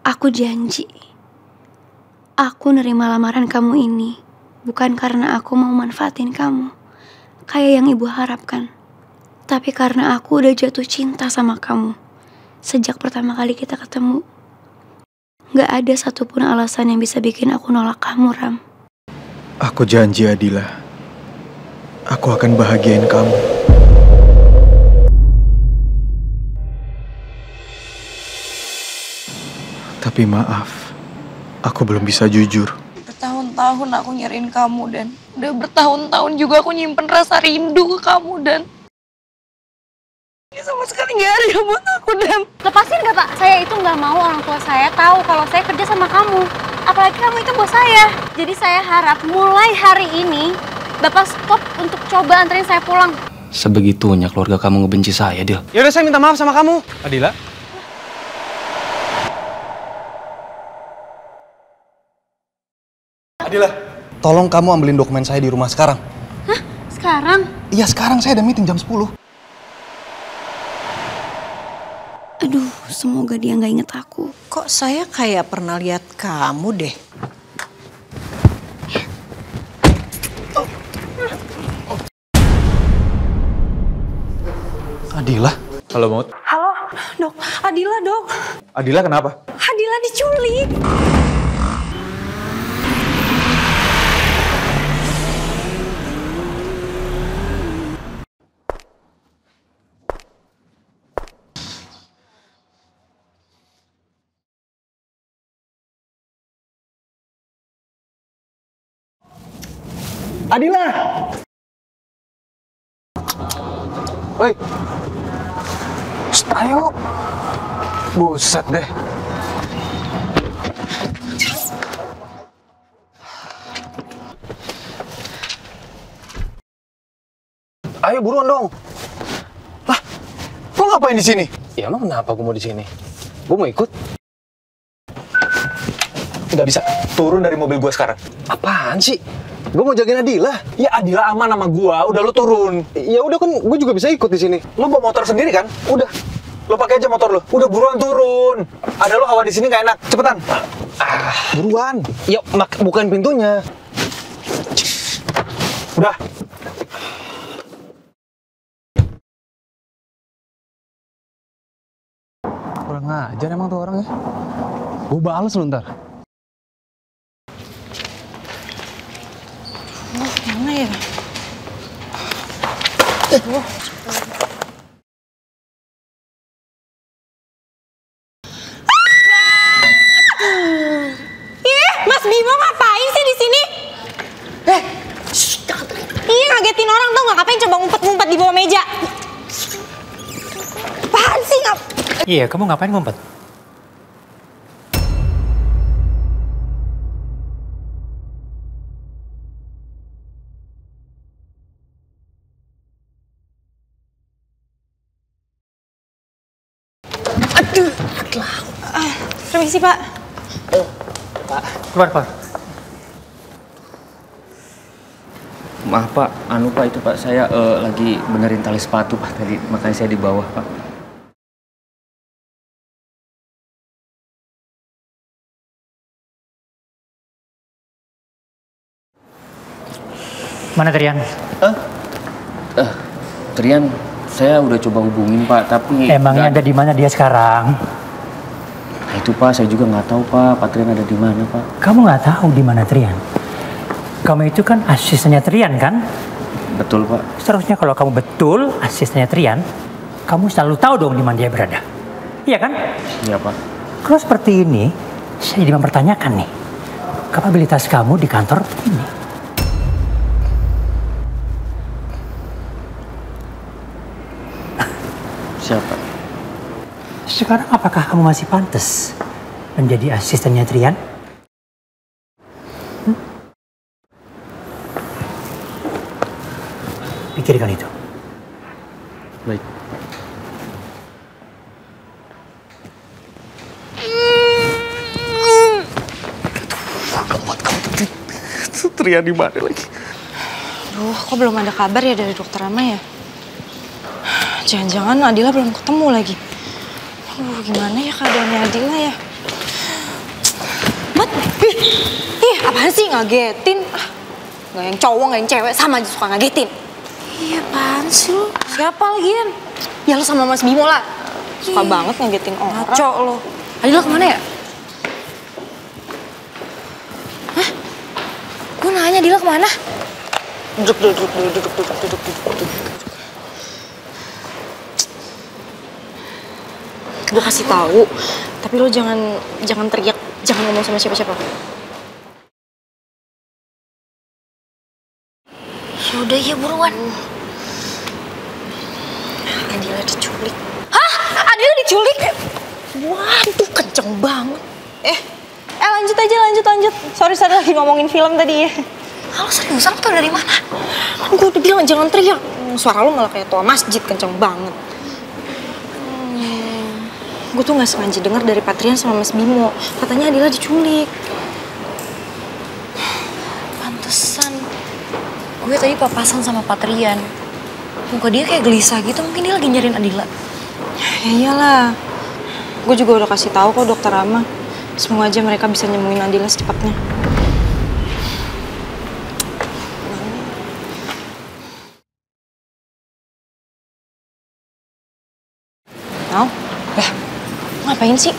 Aku janji, aku nerima lamaran kamu ini bukan karena aku mau manfaatin kamu kayak yang ibu harapkan, tapi karena aku udah jatuh cinta sama kamu sejak pertama kali kita ketemu. Gak ada satupun alasan yang bisa bikin aku nolak kamu, Ram. Aku janji, Adila, aku akan bahagiain kamu. Tapi maaf, aku belum bisa jujur. Bertahun-tahun aku nyariin kamu, Dan. Udah bertahun-tahun juga aku nyimpen rasa rindu ke kamu, Dan. Ini sama sekali gak ada buat aku, Dan. Lepasin gak, Pak? Saya itu gak mau orang tua saya tahu kalau saya kerja sama kamu. Apalagi kamu itu bos saya. Jadi saya harap mulai hari ini Bapak stop untuk coba anterin saya pulang. Sebegitunya keluarga kamu ngebenci saya, Dil. Yaudah, saya minta maaf sama kamu. Adila. Adila, tolong kamu ambilin dokumen saya di rumah sekarang. Hah? Sekarang? Iya, sekarang saya ada meeting jam 10. Aduh, semoga dia gak inget aku. Kok saya kayak pernah lihat kamu deh? Adila? Halo, Maud. Halo, Dok. Adila, Dok. Adila kenapa? Adila diculik. Adila! Woi! Ayo! Buset deh. Ayo buruan dong. Lah, lo ngapain di sini? Ya emang kenapa aku mau di sini? Gue mau ikut. Nggak bisa. Turun dari mobil gue sekarang. Apaan sih? Gue mau jagain Adila. Ya Adila aman sama gue. Udah lo turun. Ya udah kan, gue juga bisa ikut di sini. Lo bawa motor sendiri kan? Udah. Lo pakai aja motor lo. Udah buruan turun. Ada lo hawa di sini nggak enak. Cepetan. Buruan. Ya bukan pintunya. Udah. Kurang ajar emang tuh orangnya. Gue bales lo ntar. Mana ya? Mas Bimo ngapain sih di sini? Iya, ngagetin orang tau nggak? Ngapain coba ngumpet-ngumpet di bawah meja? Apaan sih? Iya, kamu ngapain ngumpet? Permisi, Pak. Pak. Keluar, Pak. Maaf Pak, Pak itu Pak, saya lagi benerin tali sepatu Pak tadi, makanya saya di bawah Pak. Mana Trian? Trian, saya udah coba hubungin Pak, tapi... Emangnya ada di mana dia sekarang? Nah, itu Pak, saya juga nggak tahu Pak Trian ada di mana Pak. Kamu nggak tahu di mana Trian? Kamu itu kan asistennya Trian kan? Betul Pak. Seharusnya kalau kamu betul asistennya Trian, kamu selalu tahu dong di mana dia berada. Iya kan? Iya Pak. Kalau seperti ini, saya jadi mempertanyakan nih, kapabilitas kamu di kantor ini. Siapa? Sekarang apakah kamu masih pantas menjadi asistennya Trian? Pikirkan itu. Baik. Trian di mana lagi? Duh, kok belum ada kabar ya dari dokter Rama ya? Jangan-jangan Adila belum ketemu lagi. Gimana ya keadaannya Adila ya? Ih, apaan sih ngagetin? Nggak yang cowok, nggak yang cewek, sama aja suka ngagetin. Iya, apaan sih lu? Siapa lagian? Ya lo sama Mas Bimo lah. Suka banget ngagetin orang. Ngaco lo. Adila kemana ya? Hah? Gue nanya Adila kemana? Duduk. Gue kasih tahu, tapi lo jangan teriak, jangan ngomong sama siapa-siapa. Yaudah ya buruan. Adila diculik. Hah? Adila diculik? Waduh, kenceng banget. Lanjut aja. Sorry lagi ngomongin film tadi ya. Halo seriusan tau dari mana? Gue udah bilang jangan teriak. Suara lo malah kayak tua masjid, kenceng banget. Gue tuh gak sengaja dengar dari Patrian sama Mas Bimo. Katanya Adila diculik. Pantesan. Gue tadi papasan sama Patrian. Muka dia kayak gelisah gitu, mungkin dia lagi nyariin Adila. Ya iyalah. Gue juga udah kasih tahu kok dokter Rama. Semoga aja mereka bisa nyembuhin Adila secepatnya. Mau? Ngapain sih?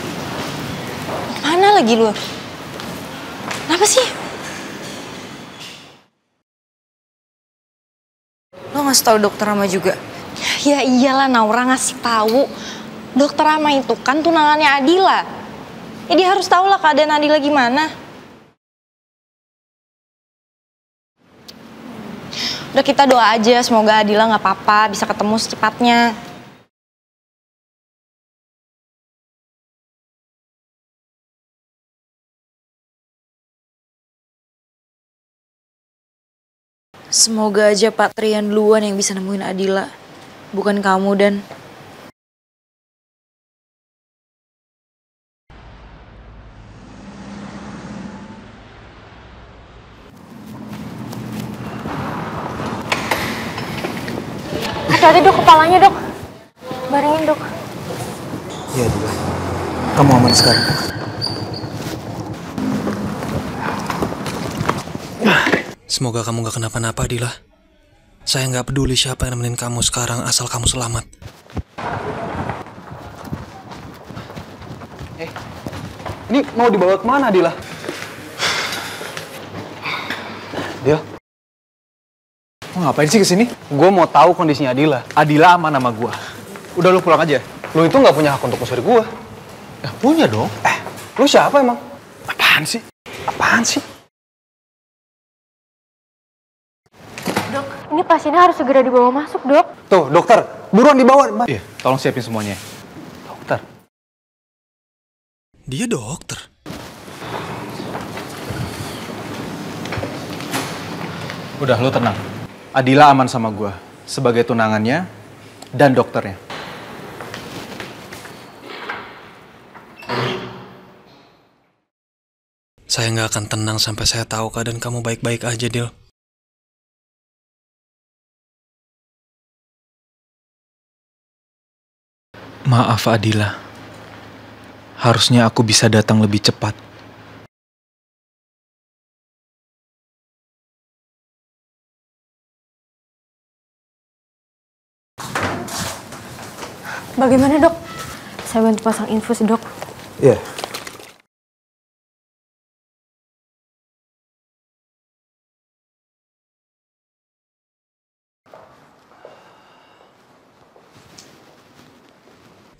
Mana lagi lu? Kenapa sih? Lo ngasih tahu dokter Rama juga? Ya iyalah, Naura ngasih tahu. Dokter Rama itu kan tunangannya Adila. Ya dia harus tahu lah keadaan Adila gimana. Udah kita doa aja semoga Adila nggak apa-apa, bisa ketemu secepatnya. Semoga aja Patrian duluan yang bisa nemuin Adila. Bukan kamu, Dan. Hati-hati dok, kepalanya dok. Baringin dok. Iya, Dila. Kamu aman sekarang. Semoga kamu gak kenapa-napa, Dila. Saya gak peduli siapa yang nemenin kamu sekarang, asal kamu selamat. Ini mau dibawa kemana, Dila? Dil, mau ngapain sih kesini? Gue mau tahu kondisinya Adila. Adila aman sama gue. Udah lu pulang aja. Lu itu nggak punya hak untuk ngusir gue. Ya punya dong. Lu siapa emang? Apaan sih? Dok, ini pasiennya harus segera dibawa masuk dok. Tuh, dokter, buruan dibawa. Iya, tolong siapin semuanya. Dokter. Dia dokter. Udah, lu tenang. Adila aman sama gue sebagai tunangannya dan dokternya. Saya gak akan tenang sampai saya tahu keadaan kamu baik-baik aja, Dil. Maaf, Adila. Harusnya aku bisa datang lebih cepat. Bagaimana dok? Saya bantu pasang infus dok. Iya.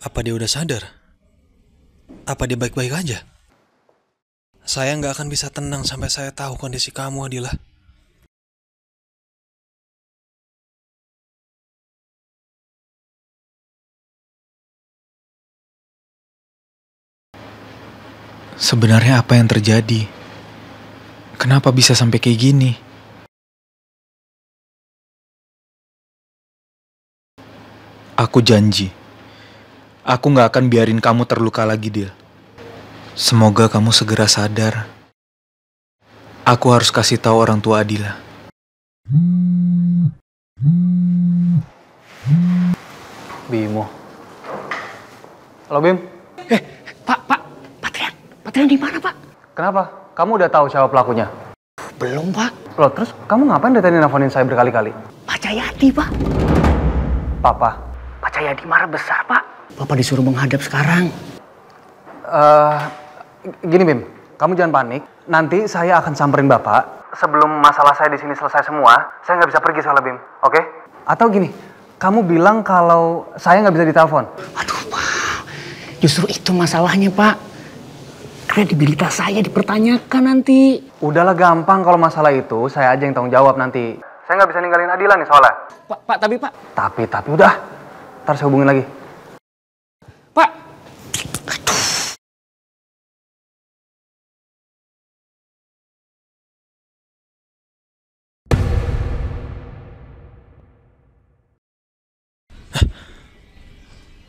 Apa dia udah sadar? Apa dia baik-baik aja? Saya nggak akan bisa tenang sampai saya tahu kondisi kamu, Adila. Sebenarnya apa yang terjadi? Kenapa bisa sampai kayak gini? Aku janji. Aku gak akan biarin kamu terluka lagi, Dil. Semoga kamu segera sadar. Aku harus kasih tahu orang tua Adila. Bimo. Halo, Bim. Pak, Patrian di mana, Pak? Kenapa? kamu udah tahu siapa pelakunya? Belum, Pak. Loh, terus kamu ngapain dari tadi nelfonin saya berkali-kali? Pak Cahyadi, Pak. Papa. Pak Cahyadi marah besar, Pak. Bapak disuruh menghadap sekarang. Gini Bim, kamu jangan panik. Nanti saya akan samperin Bapak. Sebelum masalah saya di sini selesai semua, saya nggak bisa pergi soalnya Bim, oke? Atau gini, kamu bilang kalau saya nggak bisa ditelepon. Aduh, Pak. Justru itu masalahnya, Pak. Kredibilitas saya dipertanyakan nanti. Udahlah gampang kalau masalah itu, saya aja yang tanggung jawab nanti. Saya nggak bisa ninggalin Adila nih soalnya. Pak, tapi Pak. Tapi udah. Ntar saya hubungin lagi. Pak.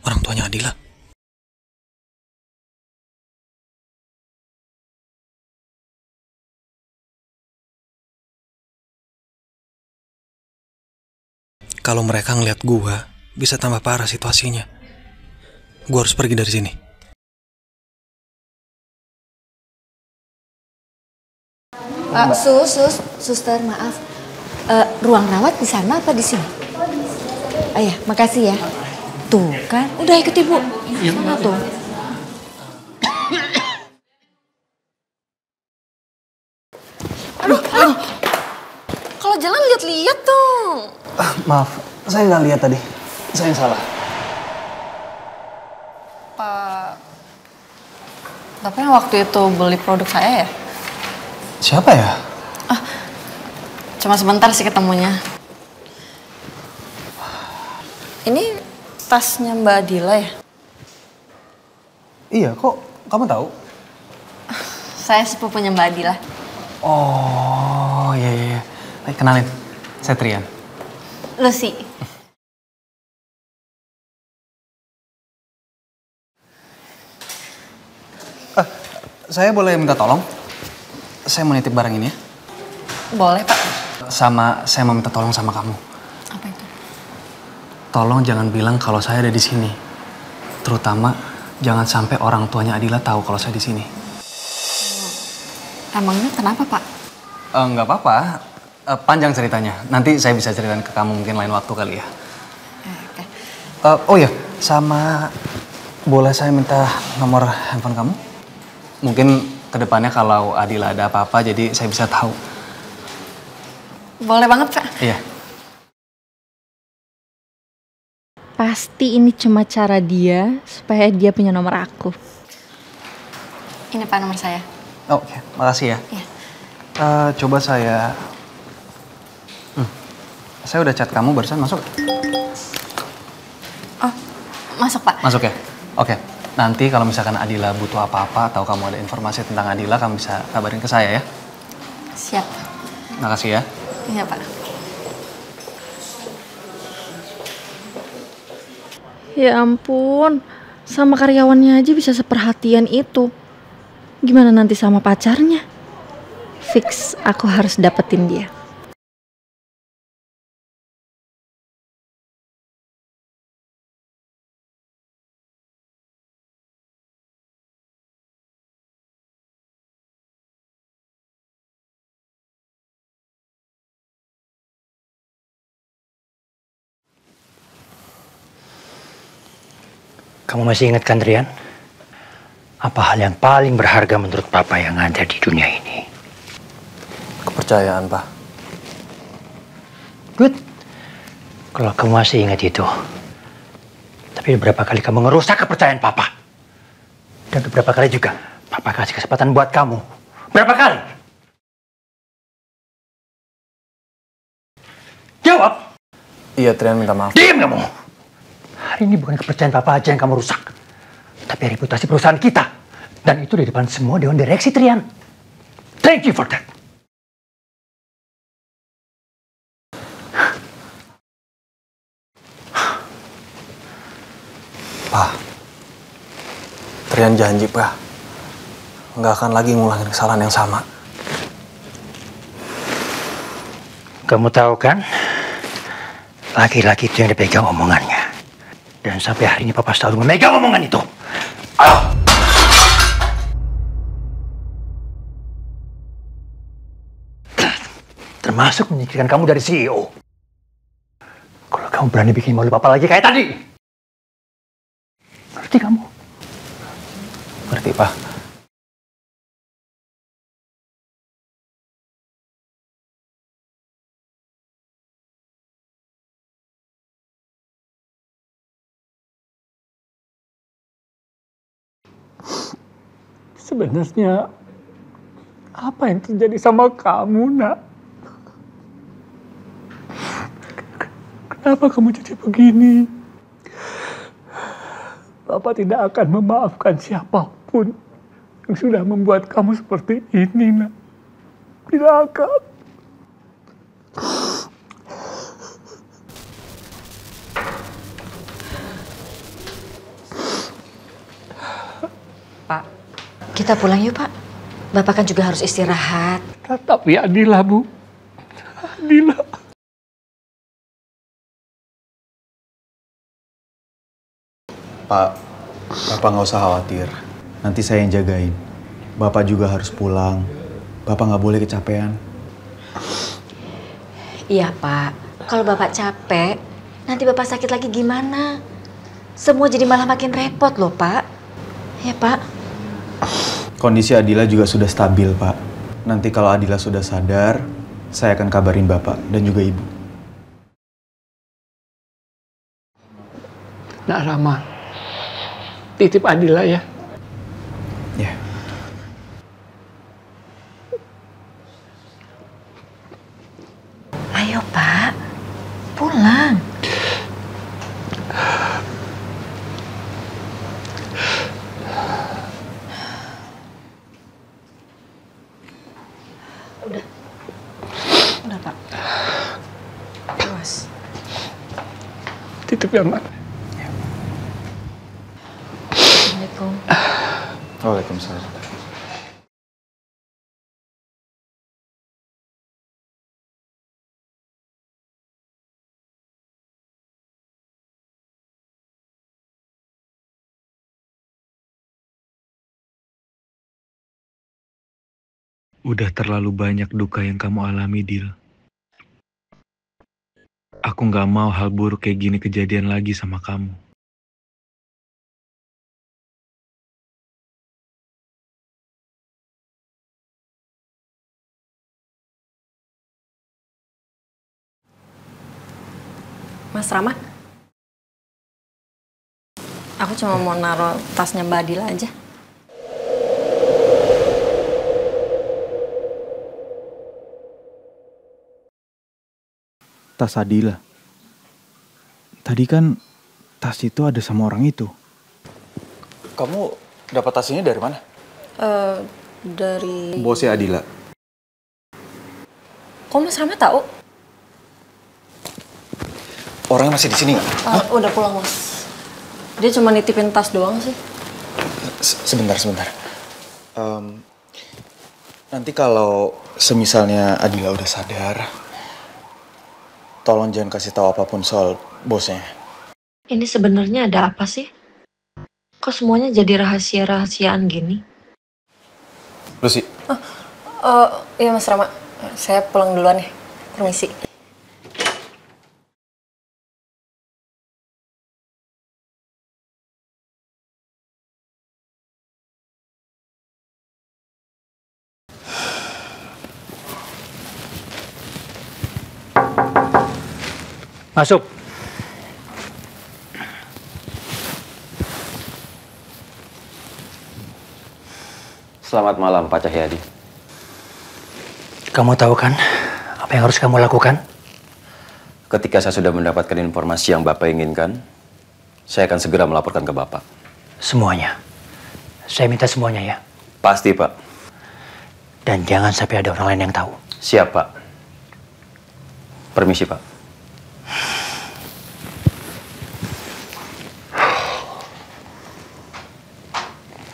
Orang tuanya Adila. Kalau mereka ngeliat gua, bisa tambah parah situasinya. Gua harus pergi dari sini. Suster, maaf. Ruang rawat di sana apa di sini? Ayah, makasih ya. Tuh kan, udah ikut ibu. Sana tuh. Aduh. Kalau jalan lihat-lihat dong. Maaf, saya nggak lihat tadi. Saya yang salah. Bapak yang waktu itu beli produk saya ya? Siapa ya? Cuma sebentar sih ketemunya. Ini tasnya Mbak Adila ya? Iya, kok kamu tahu? Saya sepupunya Mbak Adila. Oh, iya. Baik, kenalin. Saya Trian. Lucy. Saya boleh minta tolong? Saya mau nitip barang ini ya. Boleh, Pak. Sama saya mau minta tolong sama kamu. Apa itu? Tolong jangan bilang kalau saya ada di sini. Terutama jangan sampai orang tuanya Adila tahu kalau saya di sini. Emangnya kenapa, Pak? Nggak apa-apa. Panjang ceritanya. Nanti saya bisa ceritain ke kamu mungkin lain waktu kali ya. Oke. Oh iya, sama boleh saya minta nomor handphone kamu? Mungkin kedepannya kalau Adila ada apa-apa jadi saya bisa tahu. Boleh banget, Pak. Iya. Pasti ini cuma cara dia supaya dia punya nomor aku. Ini Pak nomor saya. Oke, makasih ya. Iya. Coba saya... Saya udah chat kamu barusan, masuk? Oh, masuk Pak. Masuk ya? Oke. Nanti kalau misalkan Adila butuh apa-apa atau kamu ada informasi tentang Adila, kamu bisa kabarin ke saya ya. Siap. Makasih ya. Iya Pak. Ya ampun, sama karyawannya aja bisa seperhatian itu. Gimana nanti sama pacarnya? Fix, aku harus dapetin dia. Kamu masih ingat kan, Trian? Apa hal yang paling berharga menurut Papa yang ada di dunia ini? Kepercayaan, Pak. Good. Kalau kamu masih ingat itu. Tapi beberapa kali kamu ngerusak kepercayaan Papa. Dan beberapa kali juga Papa kasih kesempatan buat kamu. Berapa kali? Jawab. Iya, Trian minta maaf. Diam kamu. Hari ini bukan kepercayaan Papa aja yang kamu rusak. Tapi reputasi perusahaan kita. Dan itu di depan semua Dewan Direksi, Trian. Thank you for that. Pak, Trian janji, Pak. Nggak akan lagi ngulangin kesalahan yang sama. Kamu tahu kan? Laki-laki itu yang dipegang omongannya. Dan sampai hari ini Papa selalu memegang omongan itu. Ayo! Termasuk menyingkirkan kamu dari CEO. Kalau kamu berani bikin malu papa lagi kayak tadi. Ngerti kamu? Ngerti, Pak. Sebenarnya apa yang terjadi sama kamu, Nak? Kenapa kamu jadi begini? Bapak tidak akan memaafkan siapapun yang sudah membuat kamu seperti ini, Nak. Tidak akan. Pak, kita pulang yuk, Pak. Bapak kan juga harus istirahat. Tapi Adila, Bu. Adila. Pak, Bapak nggak usah khawatir. Nanti saya yang jagain. Bapak juga harus pulang. Bapak nggak boleh kecapean. Iya, Pak. Kalau Bapak capek, nanti Bapak sakit lagi gimana? Semua jadi malah makin repot loh, Pak. Ya, Pak. Kondisi Adila juga sudah stabil, Pak. Nanti kalau Adila sudah sadar, saya akan kabarin Bapak dan juga Ibu. Nak Rama, titip Adila ya. Ya. Ayo, Pak. Pulang. Udah, Pak. Awas. Titip ya, Mak. Assalamualaikum. Waalaikumsalam. Udah terlalu banyak duka yang kamu alami, Dil. Aku nggak mau hal buruk kayak gini kejadian lagi sama kamu. Mas Rama, aku cuma mau naruh tasnya Mbak Adila aja. Tas Adila. Tadi kan tas itu ada sama orang itu. Kamu dapat tas ini dari mana? Dari... Bosnya Adila. Kok Mas Rama tahu? Orangnya masih di sini nggak? Udah pulang, Mas. Dia cuma nitipin tas doang sih. Sebentar. Nanti kalau semisalnya Adila udah sadar, tolong jangan kasih tahu apapun soal bosnya. Ini sebenarnya ada apa sih? Kok semuanya jadi rahasia-rahasiaan gini? Lucy. Iya Mas Rama. Saya pulang duluan ya. Permisi. Masuk. Selamat malam, Pak Cahyadi. Kamu tahu kan apa yang harus kamu lakukan? Ketika saya sudah mendapatkan informasi yang Bapak inginkan, saya akan segera melaporkan ke Bapak. Semuanya. Saya minta semuanya ya. Pasti, Pak. Dan jangan sampai ada orang lain yang tahu. Siap, Pak. Permisi, Pak.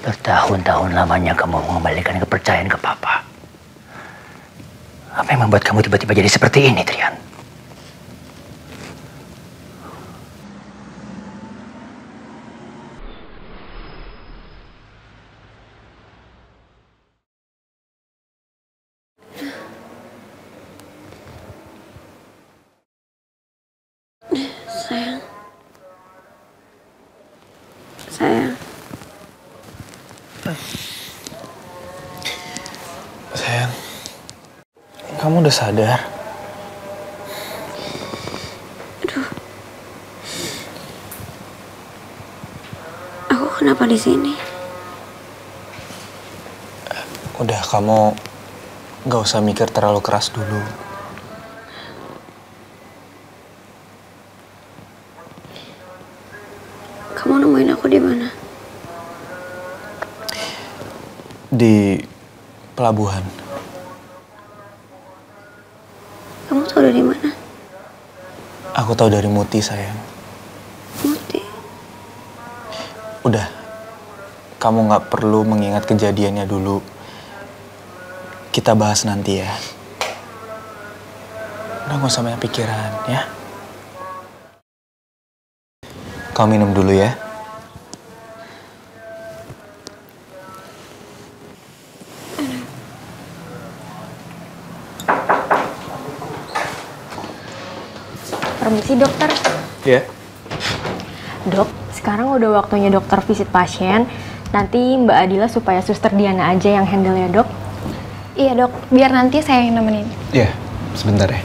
Bertahun-tahun lamanya kamu mengembalikan kepercayaan ke Papa. Apa yang membuat kamu tiba-tiba jadi seperti ini, Trian? Sayang, kamu udah sadar? Aduh. Aku kenapa di sini? Udah, kamu gak usah mikir terlalu keras dulu. Kamu nemuin aku di mana? Di pelabuhan. Kamu tahu dari mana? Aku tahu dari Muti, sayang. Muti. Udah, kamu gak perlu mengingat kejadiannya dulu. Kita bahas nanti ya. Udah, gak usah banyak pikiran ya. Kamu minum dulu ya. Permisi dokter. Ya. Dok, sekarang udah waktunya dokter visit pasien. Nanti Mbak Adila supaya suster Diana aja yang handle ya dok. Iya dok, biar nanti saya yang nemenin. Ya, sebentar ya.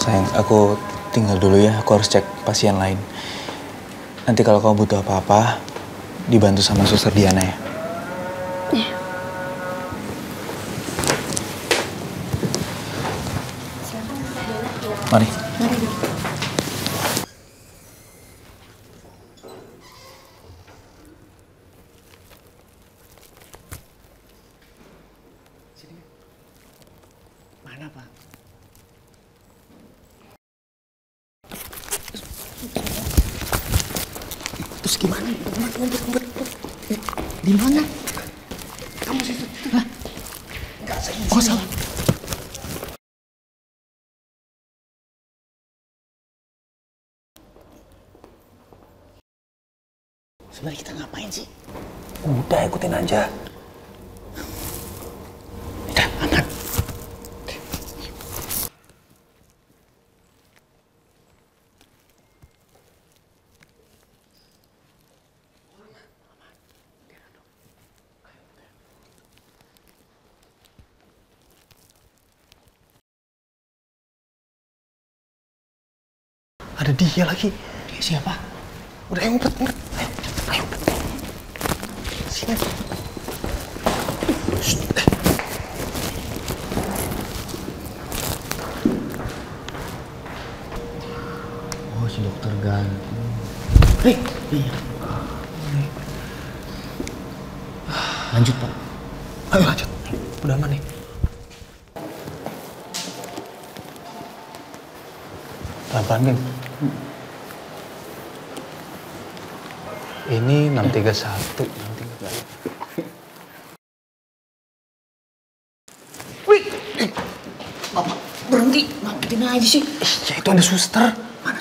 Sayang, aku tinggal dulu ya. Aku harus cek pasien lain. Nanti kalau kamu butuh apa-apa, dibantu sama suster Diana ya. Iya. Mari. Mana, Pak? Terus gimana? Di mana? Kamu situ? Hah? Enggak, saya di sini. Oh, salah. Sebenarnya kita ngapain sih? Udah, ikutin aja. Udah, aman. Ada dia lagi. Dia siapa? Udah, ayo ngumpet, ngumpet. Ayo, ayo. Sini. Oh, si dokter ganteng. Iya. Lanjut, Pak. Ayo lanjut. Udah aman nih. Pelan-pelan, Bim. Ini 631. 631. Wih! Bapak, berhenti. Ngapain aja sih? Ya itu ada suster. Mana?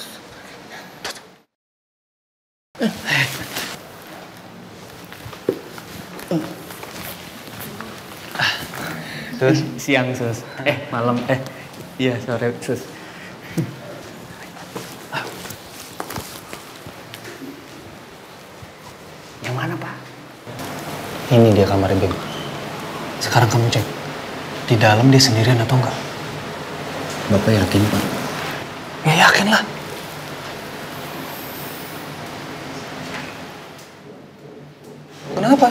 Sus. Siang, Sus. Malam. Iya, sore, Sus. Yang mana, Pak? Ini dia kamarnya, Bim. Sekarang kamu cek. Di dalam dia sendirian atau enggak? Bapak yakin, Pak? Ya yakin lah. Kenapa?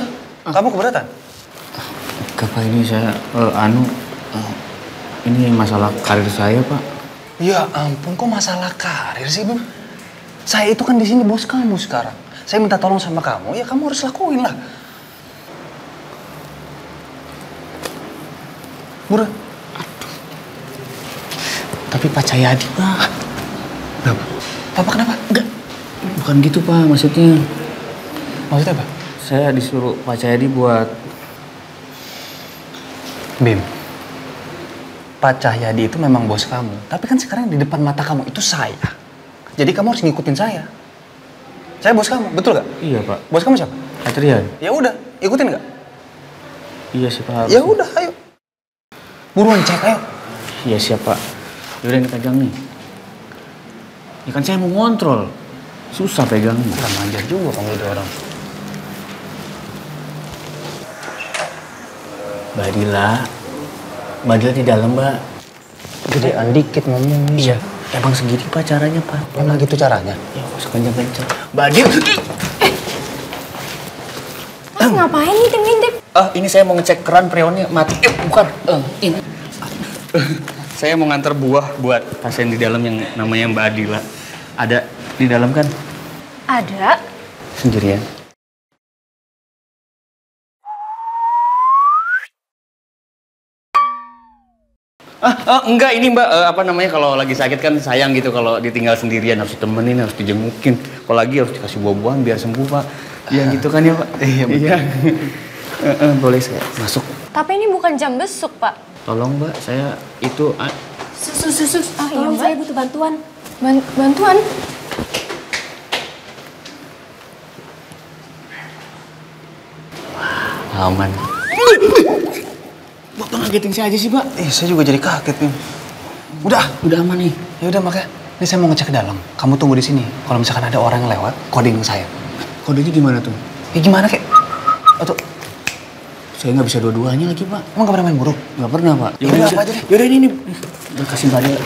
Kamu keberatan? Kakak, ini saya, ini masalah karir saya, Pak. Ya ampun, kok masalah karir sih, Bim? Saya itu kan di sini bos kamu sekarang. Saya minta tolong sama kamu, ya kamu harus lakuin lah. Buruan. Tapi Pak Cahyadi, Pak. Kenapa? Papa kenapa? Enggak. Bukan gitu, Pak, maksudnya. Maksudnya apa? Saya disuruh Pak Cahyadi buat... Bim, Pak Cahyadi itu memang bos kamu. Tapi kan sekarang di depan mata kamu itu saya. Jadi kamu harus ngikutin saya. Saya bos kamu, betul gak? Iya, Pak. Bos kamu siapa? Adrian. Ya udah, ikutin gak? Iya sih, Pak. Ya udah, ayo. Buruan cek, ayo. Iya siap, Pak. Yaudah, ini pegang nih. Ya kan saya mau ngontrol. Susah pegangnya. Kurang ajar juga kamu itu orang. Mbak Dila. Mbak Dila di dalam, Mbak. Gedean dikit ngomongnya. Iya, emang segini Pak caranya, Pak. Emang gitu caranya? Ya, sekencang-kencang. Mbak Dila. Mas ngapain ngintip-ngintip? Ini saya mau ngecek keran freonnya mati. Bukan. Ini. Saya mau nganter buah buat pasien di dalam yang namanya Mbak Adila. Ada di dalam kan? Ada. Sendirian. Enggak ini Mbak, apa namanya kalau lagi sakit kan sayang gitu kalau ditinggal sendirian, harus ditemenin, harus dijengukin. Kalau lagi harus dikasih buah-buahan biar sembuh Pak. Iya gitu kan ya Pak? Iya. Boleh saya masuk? Tapi ini bukan jam besuk, Pak. Tolong Mbak, saya itu... Sus. Tolong saya butuh bantuan. Bantuan? Aman. Bapak ngagetin saya aja sih, Pak. Saya juga jadi kaget nih. Udah aman nih. Ya udah makanya, ini saya mau ngecek ke dalam. Kamu tunggu di sini. Kalau misalkan ada orang yang lewat, koding saya. Kodenya gimana tuh? Ya gimana kek? Atau saya nggak bisa dua-duanya lagi, Pak. emang gak pernah main buruk? Nggak pernah, Pak. Ya udah apa aja deh. Yaudah ini. Udah kasih Mbak Dila.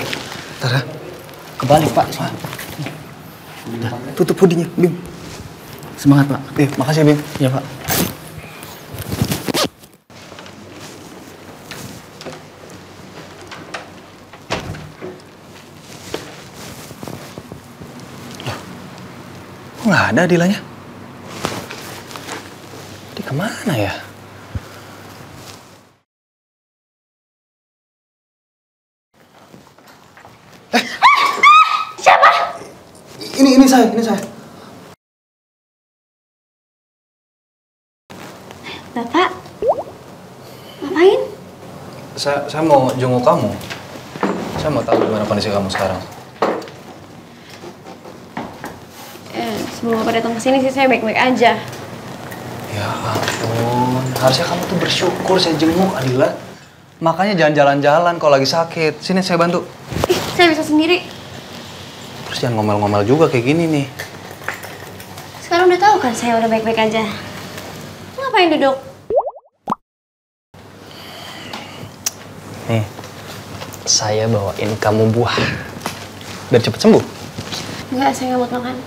Tara, Kebalik, Pak. udah tutup hoodie-nya, Bim. Semangat, Pak. Makasih ya, Bim. Ya, Pak. Kok nggak ada Adilanya? Dia kemana ya? Siapa? Ini saya. Bapak, ngapain? Saya mau jenguk kamu. Saya mau tahu gimana kondisi kamu sekarang. Sebelum Bapak datang ke sini sih saya baik-baik aja. Ya ampun, harusnya kamu tuh bersyukur saya jenguk, Adila. Makanya jangan jalan-jalan kalau lagi sakit. Sini saya bantu. Saya bisa sendiri. Terus jangan ngomel-ngomel juga kayak gini nih. Sekarang udah tahu kan saya udah baik-baik aja. Ngapain duduk? Nih, saya bawain kamu buah. Biar cepet sembuh. Enggak, saya nggak mau makan.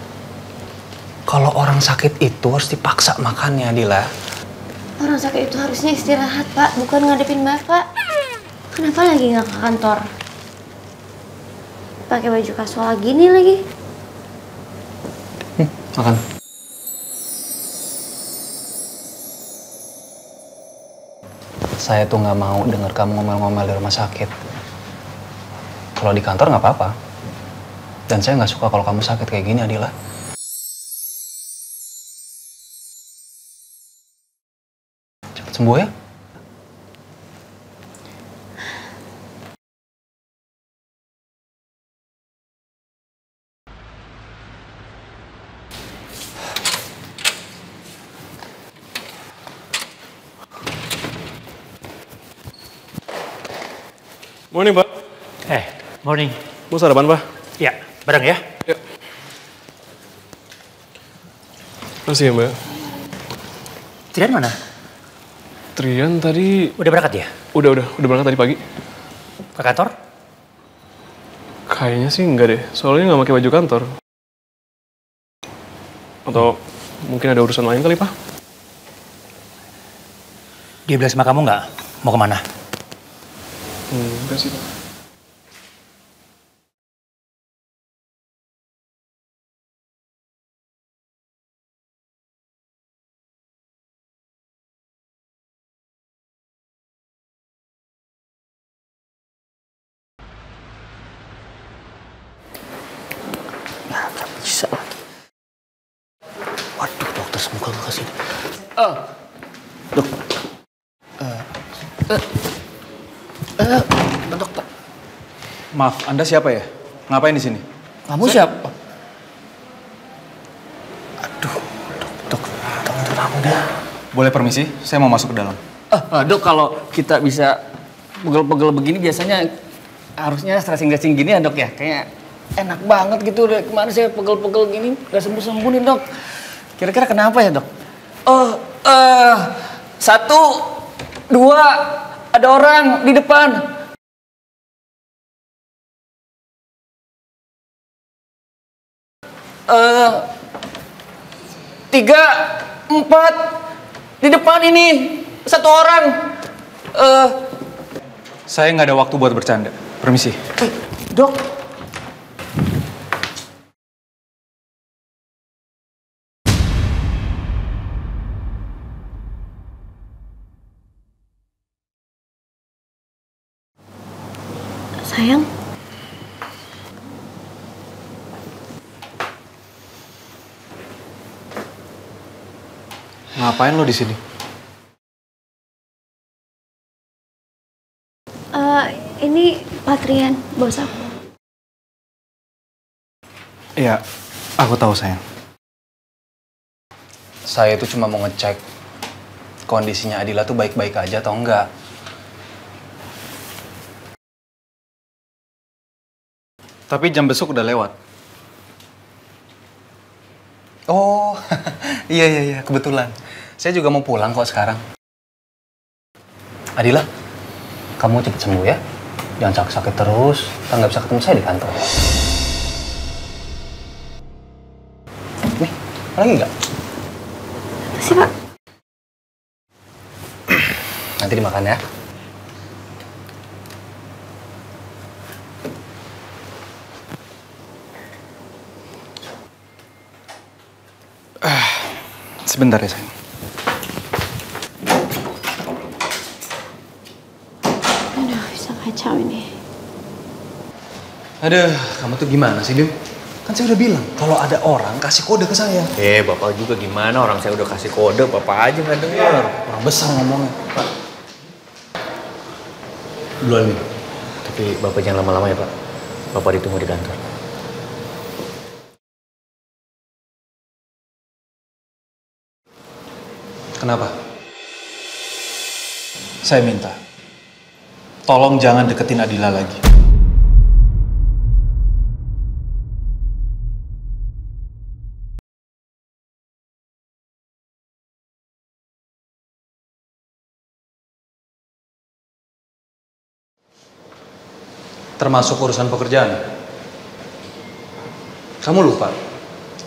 Kalau orang sakit itu harus dipaksa makannya, Adila. Orang sakit itu harusnya istirahat, Pak. Bukan ngadepin Bapak. Kenapa lagi nggak ke kantor? Pakai baju kasual gini lagi. Makan. Saya tuh nggak mau dengar kamu ngomel-ngomel di rumah sakit. Kalau di kantor nggak apa-apa. Dan saya nggak suka kalau kamu sakit kayak gini, Adila. Cepet sembuh ya. Morning, Pak. Morning. Mau sarapan, Pak? Ya, bareng ya. Ya. Masih ya, Mbak? Trian mana? Trian tadi... Udah berangkat ya? Udah berangkat tadi pagi. Ke kantor? Kayaknya sih enggak deh, soalnya nggak pakai baju kantor. Atau mungkin ada urusan lain kali, Pak? Dia bilang sama kamu nggak? Mau kemana? Enggak sih, Pak. Nggak bisa lagi. Waduh, dokter semoga nggak kesini. Dok. Dokter. Maaf, Anda siapa ya? Ngapain di sini? Kamu siapa? Aduh, dokter kamu dah. Boleh permisi? Saya mau masuk ke dalam. Dok, kalau kita bisa pegel-pegel begini biasanya harusnya stretching-stretching gini ya, Dok ya. Kayak enak banget gitu. Kemarin saya pegel-pegel gini nggak sembuh-sembuh nih, Dok. Kira-kira kenapa ya, Dok? 1, 2, ada orang di depan. 3, 4 di depan ini 1 orang. Saya nggak ada waktu buat bercanda. Permisi. Dok. Sayang, Ngapain lo di sini? ini Patrian, bos aku. Iya, aku tahu sayang. Saya itu cuma mau ngecek kondisinya Adila tuh baik-baik aja atau enggak. Tapi jam besuk udah lewat. Oh, iya, kebetulan. Saya juga mau pulang kok sekarang. Adila, kamu cepet sembuh ya. Jangan sakit-sakit terus, kan nggak bisa ketemu saya di kantor. Nih, lagi nggak? Apa sih, Pak? Nanti dimakan ya. Sebentar ya sayang. Aduh, bisa kacau ini. Aduh, kamu tuh gimana sih, Bim? Kan saya udah bilang, kalau ada orang kasih kode ke saya. Bapak juga gimana, orang saya udah kasih kode, Bapak aja nggak dengar. Orang besar ngomongnya. Pak. Duluan nih. Tapi Bapak jangan lama-lama ya, Pak. Bapak ditunggu di kantor. Kenapa? Saya minta, tolong jangan deketin Adila lagi. Termasuk urusan pekerjaan. Kamu lupa,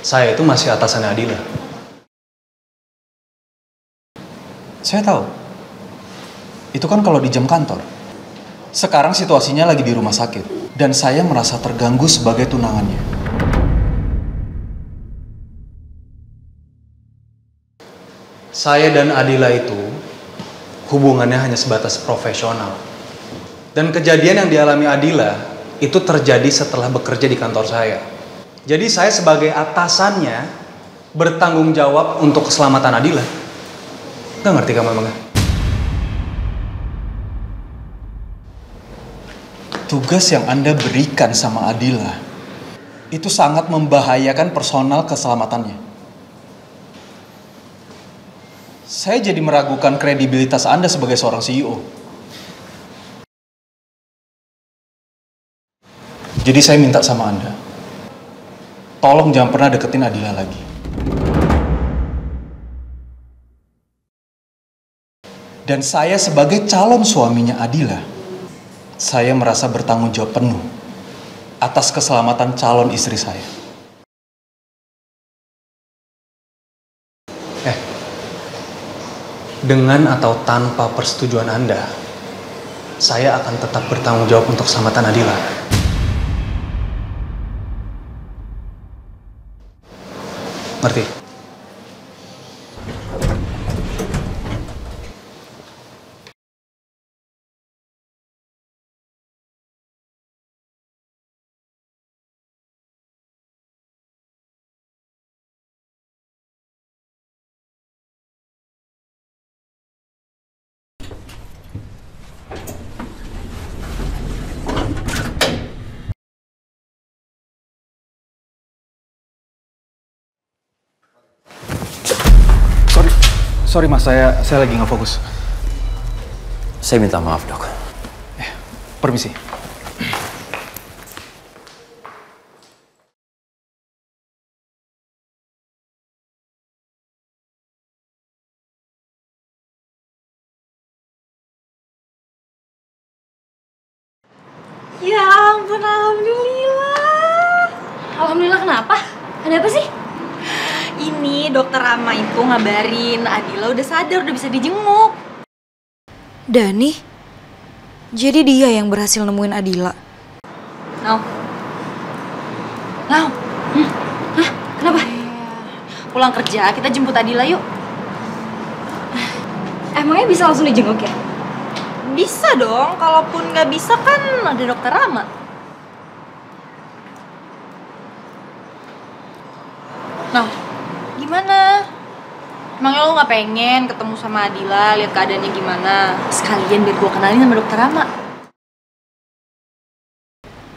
saya itu masih atasannya Adila. Saya tahu. Itu kan kalau di jam kantor. Sekarang situasinya lagi di rumah sakit. Dan saya merasa terganggu sebagai tunangannya. Saya dan Adila itu hubungannya hanya sebatas profesional. Dan kejadian yang dialami Adila itu terjadi setelah bekerja di kantor saya. Jadi saya sebagai atasannya bertanggung jawab untuk keselamatan Adila. Gak ngerti kamu emangnya? Tugas yang Anda berikan sama Adila itu sangat membahayakan personal keselamatannya. Saya jadi meragukan kredibilitas Anda sebagai seorang CEO. Jadi saya minta sama Anda, tolong jangan pernah deketin Adila lagi. Dan saya sebagai calon suaminya Adila, saya merasa bertanggung jawab penuh atas keselamatan calon istri saya. Dengan atau tanpa persetujuan Anda, saya akan tetap bertanggung jawab untuk keselamatan Adila. Ngerti? Sorry mas, saya lagi nggak fokus. Saya minta maaf, Dok. Permisi. Ya ampun, alhamdulillah. Alhamdulillah kenapa? Ada apa sih? Ini dokter Rama itu ngabarin Adila udah sadar, udah bisa dijenguk. Dani? Jadi dia yang berhasil nemuin Adila? Nau. Hah? Kenapa? Pulang kerja, kita jemput Adila yuk. Emangnya bisa langsung dijenguk ya? Bisa dong, kalaupun nggak bisa kan ada dokter Rama. Nah, gimana? Emangnya lo nggak pengen ketemu sama Adila, lihat keadaannya gimana? Sekalian biar gue kenalin sama dokter Rama.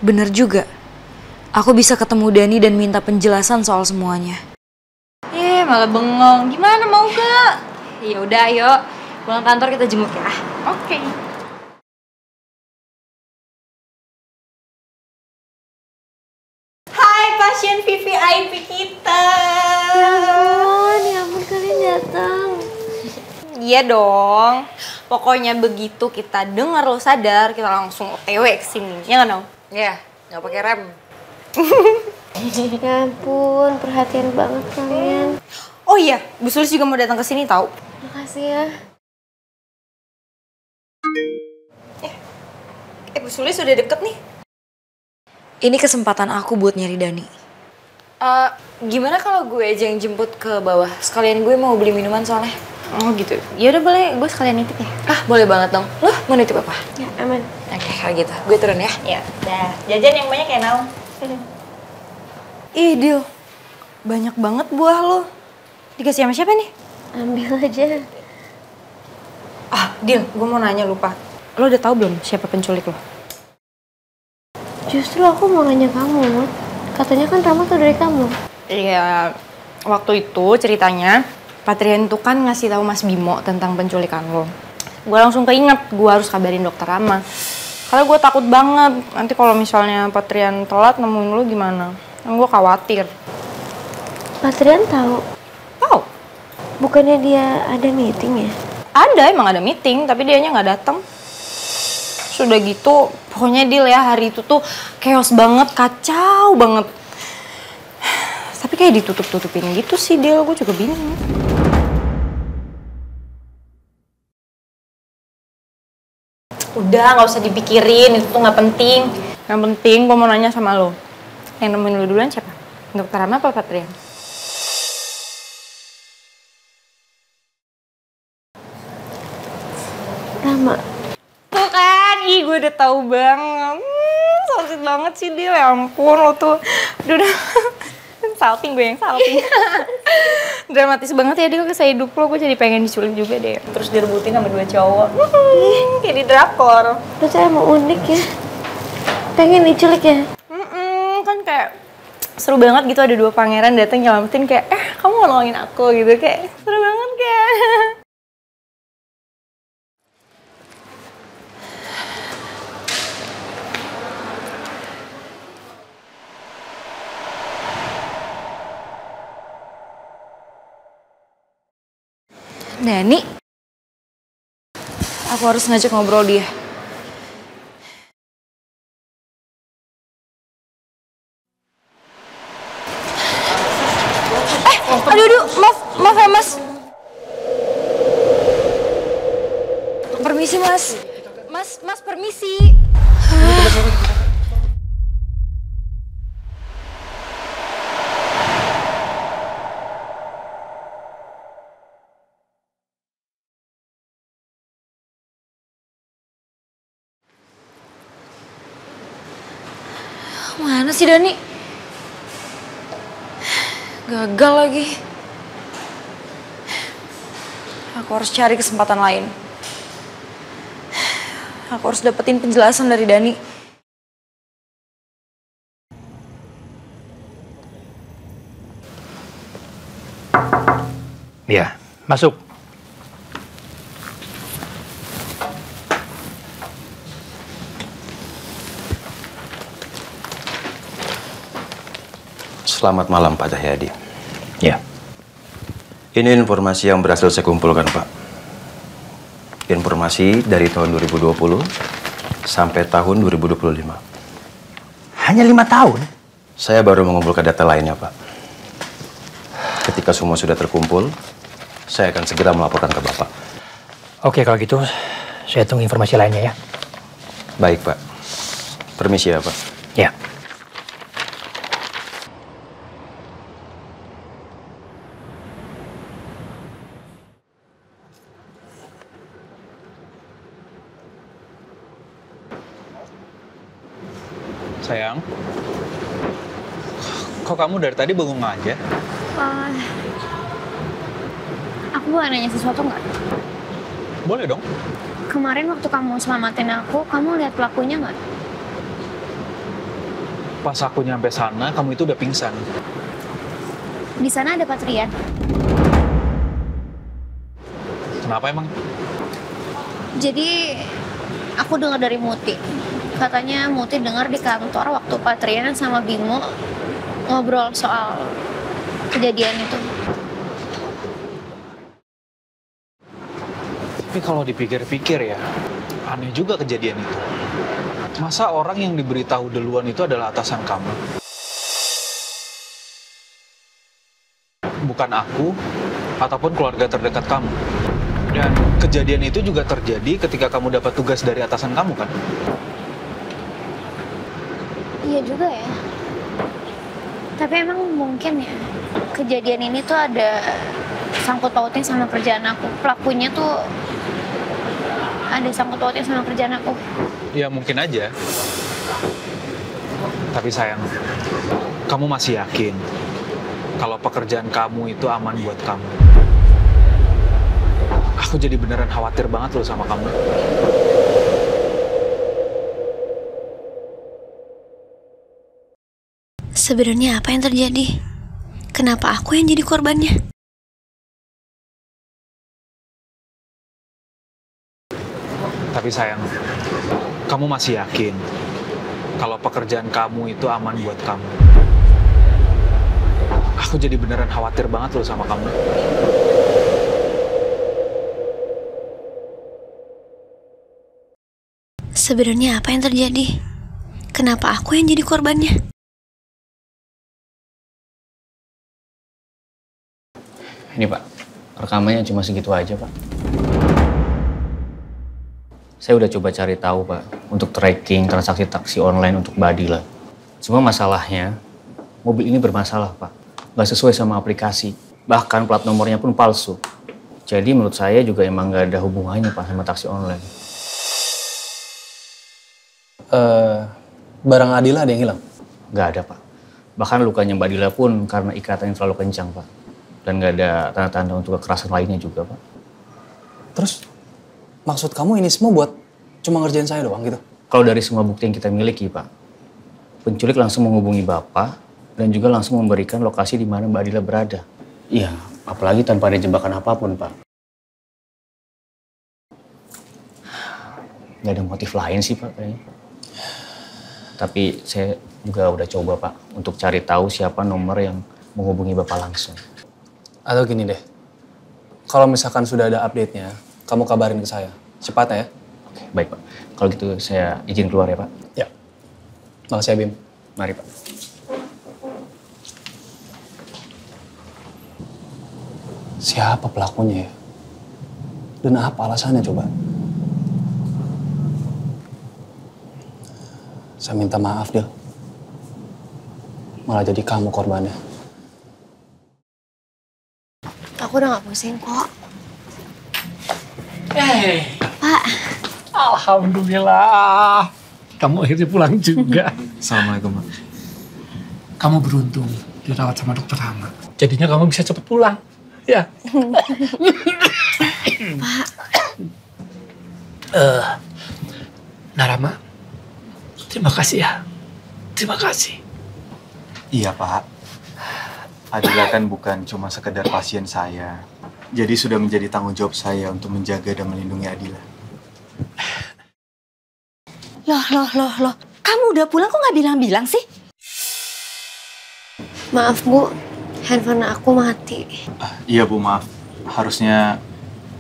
Bener juga. Aku bisa ketemu Dani dan minta penjelasan soal semuanya. Malah bengong. Gimana, mau gak? Ya udah, ayo. Pulang kantor kita jenguk ya. Oke. Hai pasien VVIP kita. Ya ampun kalian datang. Iya dong. Pokoknya begitu kita dengar lo sadar, kita langsung OTW ke sini. Ya nggak, Nau? Iya, nggak pakai rem. Ya ampun, perhatian banget kalian. Oh iya, Bu Sulis juga mau datang ke sini tahu. Makasih ya. Bu Sulis udah deket nih. Ini kesempatan aku buat nyari Dani. Gimana kalau gue aja yang jemput ke bawah? Sekalian gue mau beli minuman soalnya. Oh gitu. Ya udah boleh, gue sekalian nitip ya. Boleh banget dong. Lo mau nitip apa? Ya aman. Oke, kalau gitu. Gue turun ya. Ya, dah. Jajan yang banyak ya, Nau. Ih, Dil. Banyak banget buah lo. Dikasih sama siapa nih? Ambil aja. Dil, gue mau nanya lupa. Lo udah tahu belum siapa penculik lo? Justru aku mau nanya kamu, Mut. Katanya kan Rama tuh dari kamu. Iya, waktu itu ceritanya Patrian tuh kan ngasih tahu Mas Bimo tentang penculikan lo. Gue langsung keinget, gue harus kabarin dokter Rama. Karena gue takut banget, nanti kalau misalnya Patrian telat nemuin lo gimana? Kan gue khawatir. Patrian tahu? Tahu. Bukannya dia ada meeting ya? Ada, emang ada meeting, tapi dianya nggak datang. Sudah gitu, pokoknya Dil ya hari itu tuh chaos banget, kacau banget. Tapi kayak ditutup-tutupin gitu sih Dil, gue juga bingung. Udah, nggak usah dipikirin, itu tuh nggak penting. Yang penting gue mau nanya sama lo. Yang nemuin lo duluan siapa? Dokter Rama apa Patrian? Rama. Tuh kan, ih gue udah tahu banget. So sweet banget sih dia, ya ampun lo tuh. Udah salting, gue yang salting. Dramatis banget ya dia kisah hidup lo, gue jadi pengen diculik juga deh. Terus direbutin sama 2 cowok. Kayak di drakor. Lo saya mau unik ya. Pengen diculik ya? Kan kayak seru banget gitu, ada 2 pangeran datang nyelamatin kayak, kamu mau nolongin aku gitu, kayak seru banget kayak. Dani, aku harus ngajak ngobrol dia. Aduh, maaf ya mas. Permisi mas. Mas permisi. Mana sih Dani? Gagal lagi. Aku harus cari kesempatan lain. Aku harus dapetin penjelasan dari Dani. Ya, masuk. Selamat malam Pak Cahyadi. Ya. Ini informasi yang berhasil saya kumpulkan Pak. Informasi dari tahun 2020 sampai tahun 2025. Hanya 5 tahun? Saya baru mengumpulkan data lainnya, Pak. Ketika semua sudah terkumpul, saya akan segera melaporkan ke Bapak. Oke, kalau gitu saya tunggu informasi lainnya ya. Baik, Pak. Permisi ya, Pak. Ya. Sayang, kok kamu dari tadi bengong aja? Aku boleh nanya sesuatu nggak? Boleh dong. Kemarin waktu kamu selamatin aku, kamu lihat pelakunya nggak? Pas aku nyampe sana, kamu itu udah pingsan. Di sana ada Patrian. Kenapa emang? Jadi aku dengar dari Muti. Katanya Muti dengar di kantor waktu Patrian sama Bimo ngobrol soal kejadian itu. Tapi kalau dipikir-pikir ya, aneh juga kejadian itu. Masa orang yang diberitahu duluan itu adalah atasan kamu? Bukan aku, ataupun keluarga terdekat kamu. Dan kejadian itu juga terjadi ketika kamu dapat tugas dari atasan kamu, kan? Iya juga ya. Tapi emang mungkin ya, kejadian ini tuh ada sangkut pautnya sama kerjaan aku. Pelakunya tuh ada sangkut pautnya sama kerjaan aku. Ya mungkin aja. Tapi sayang, kamu masih yakin kalau pekerjaan kamu itu aman buat kamu? Aku jadi beneran khawatir banget loh sama kamu. Sebenarnya apa yang terjadi? Kenapa aku yang jadi korbannya? Tapi sayang, kamu masih yakin kalau pekerjaan kamu itu aman buat kamu? Aku jadi beneran khawatir banget loh sama kamu. Sebenarnya apa yang terjadi? Kenapa aku yang jadi korbannya? Ini Pak, rekamannya cuma segitu aja Pak. Saya udah coba cari tahu Pak, untuk tracking transaksi taksi online untuk Mbak Adila. Cuma masalahnya, mobil ini bermasalah Pak. Nggak sesuai sama aplikasi, bahkan plat nomornya pun palsu. Jadi menurut saya juga emang nggak ada hubungannya Pak sama taksi online. Barang Adila ada yang hilang? Nggak ada Pak. Bahkan lukanya Mbak Adila pun karena ikatan yang terlalu kencang Pak. Dan nggak ada tanda-tanda untuk kekerasan lainnya juga Pak. Terus maksud kamu ini semua buat cuma ngerjain saya doang gitu? Kalau dari semua bukti yang kita miliki Pak, penculik langsung menghubungi Bapak dan juga langsung memberikan lokasi di mana Mbak Adila berada. Iya, apalagi tanpa ada jebakan apapun Pak. Nggak ada motif lain sih Pak kayaknya. Tapi saya juga udah coba Pak untuk cari tahu siapa nomor yang menghubungi Bapak langsung. Atau gini deh, kalau misalkan sudah ada update-nya, kamu kabarin ke saya. Cepatnya ya. Oke, baik Pak. Kalau gitu saya izin keluar ya Pak. Ya. Makasih ya Bim. Mari Pak. Siapa pelakunya ya? Dan apa alasannya coba? Saya minta maaf, Del. Malah jadi kamu korbannya. Aku udah gak pusing kok. Pak. Alhamdulillah. Kamu akhirnya pulang juga. Assalamualaikum, Pak. Kamu beruntung dirawat sama dokter Hama. Jadinya kamu bisa cepet pulang. Ya. Pak. Narama, terima kasih ya. Terima kasih. Iya, Pak. Adila kan bukan cuma sekedar pasien saya. Jadi sudah menjadi tanggung jawab saya untuk menjaga dan melindungi Adila. Loh. Kamu udah pulang kok nggak bilang-bilang sih? Maaf Bu, handphone aku mati. Iya Bu, maaf. Harusnya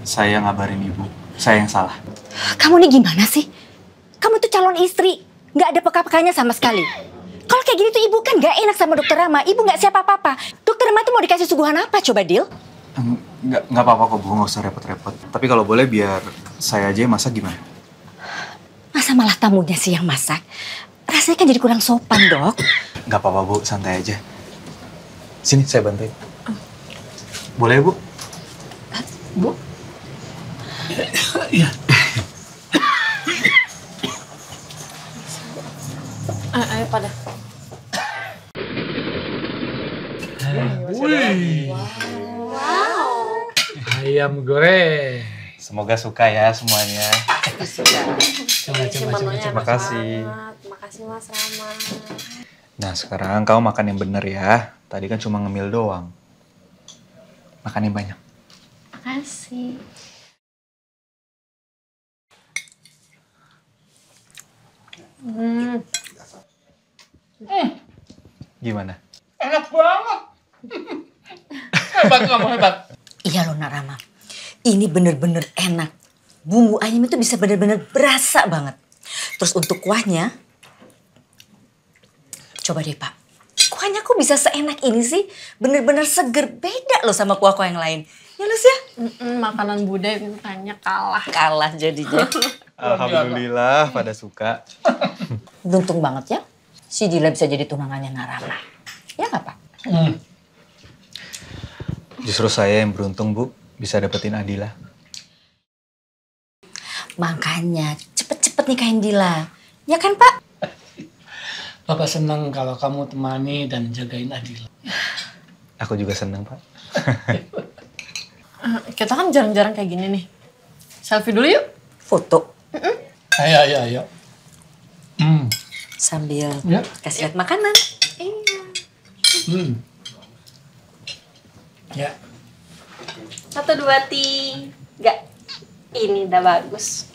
saya ngabarin Ibu. Saya yang salah. Kamu nih gimana sih? Kamu tuh calon istri, nggak ada peka-pekanya sama sekali. kayak gini tuh ibu kan gak enak sama dokter Rama. Ibu gak siap apa-apa. Dokter Rama tuh mau dikasih suguhan apa coba, Dil? Nggak apa-apa kok Bu, nggak usah repot-repot. Tapi kalau boleh biar saya aja yang masak gimana? Masa malah tamunya sih yang masak? Rasanya kan jadi kurang sopan, Dok. Nggak apa-apa Bu, santai aja. Sini saya bantuin. Boleh Bu? Bu. Iya. Ayo pada. Wih. Wow. Ayam goreng. Semoga suka ya semuanya. Coba. Terima kasih. Makasih Mas Rama. Nah sekarang kamu makan yang bener ya. Tadi kan cuma ngemil doang. Makan yang banyak. Makasih. Gimana? Enak banget. Hebat kamu, hebat. Iya loh, Nak Rama. Ini bener-bener enak. Bumbu ayam itu bisa bener-bener berasa banget. Terus untuk kuahnya, coba deh Pak. Kuahnya kok bisa seenak ini sih? Bener-bener seger, beda loh sama kuah-kuah yang lain. Ya Lus ya? Makanan Bude mintanya kalah. Kalah jadinya. Alhamdulillah pada suka. Beruntung banget ya. Si Dila bisa jadi tunangannya Nak Rama. Ya nggak Pak? Justru saya yang beruntung Bu, bisa dapetin Adila. Makanya cepet-cepet nikahin Dila. Ya kan Pak? Bapak senang kalau kamu temani dan jagain Adila. Aku juga senang Pak. Kita kan jarang-jarang kayak gini nih. Selfie dulu yuk. Foto. Ayo. Sambil ya. kasih lihat makanan. Ya. 1, 2, 3. Ini udah bagus.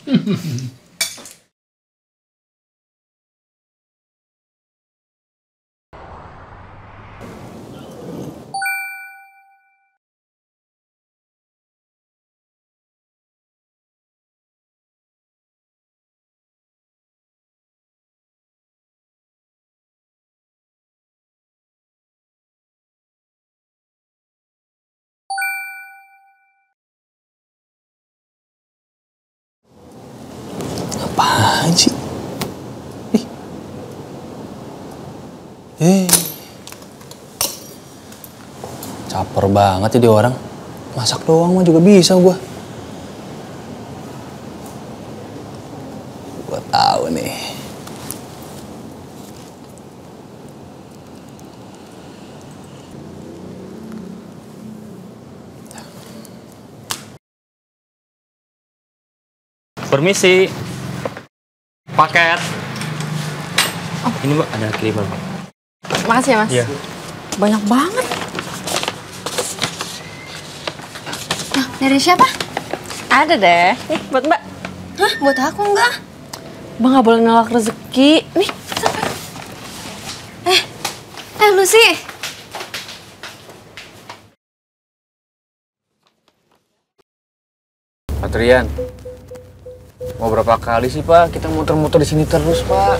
Apaan sih? Caper banget ya dia orang. Masak doang mah juga bisa gua. Gua tahu nih. Permisi. Paket. Oh, ini Mbak ada kiriman Pak. Makasih ya Mas. Iya. Banyak banget. Nah, dari siapa? Ada deh. Nih, buat Mbak. Hah, buat aku enggak? Mbak nggak boleh nolak rezeki. Nih, sampai. Lucy. Patrian. Mau berapa kali sih Pak? Kita muter-muter di sini terus Pak.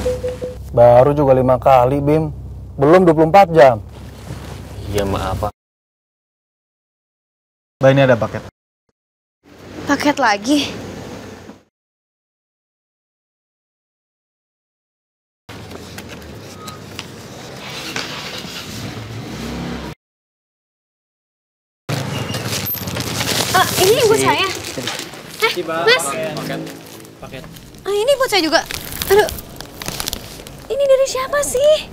Baru juga 5 kali, Bim. Belum 24 jam. Iya maaf Pak. Mbak ini ada paket. Paket lagi? Ini buat saya. Mas. Paket. Ini buat saya juga. Aduh. Ini dari siapa sih?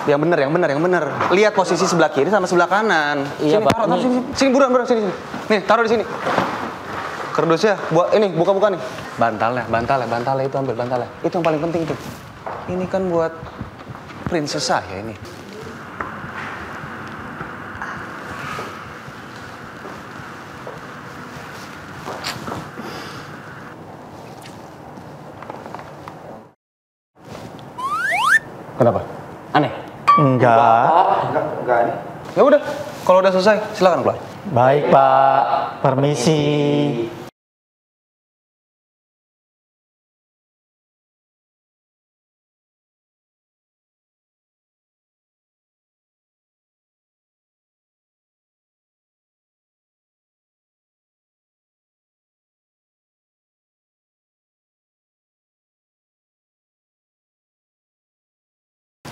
Yang bener. Lihat posisi sebelah kiri sama sebelah kanan. Iya, sini, Pak. taruh sini. Sini, buruan, sini. Nih, taruh di sini. Kerdusnya, buka-buka nih. Bantalnya itu ambil bantalnya. Itu yang paling penting tuh. Ini kan buat princess saya ini. Kenapa? Aneh? Enggak aneh. Ya udah, kalau udah selesai silakan keluar. Baik, Pak. Permisi.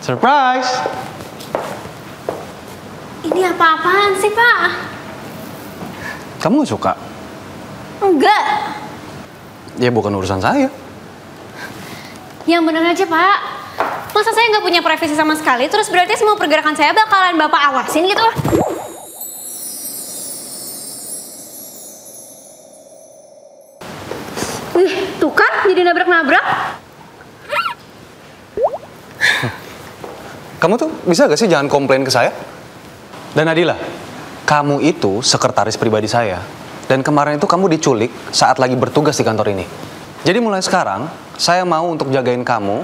Surprise! Ini apa-apaan sih, Pak? Kamu gak suka? Enggak. Ya bukan urusan saya. Yang bener aja, Pak. Masa saya nggak punya privasi sama sekali, terus berarti semua pergerakan saya bakalan Bapak awasin gitu? Tuh kan, jadi nabrak-nabrak. Kamu tuh bisa gak sih jangan komplain ke saya? Dan Nadila, kamu itu sekretaris pribadi saya. Dan kemarin itu kamu diculik saat lagi bertugas di kantor ini. Jadi mulai sekarang, saya mau untuk jagain kamu.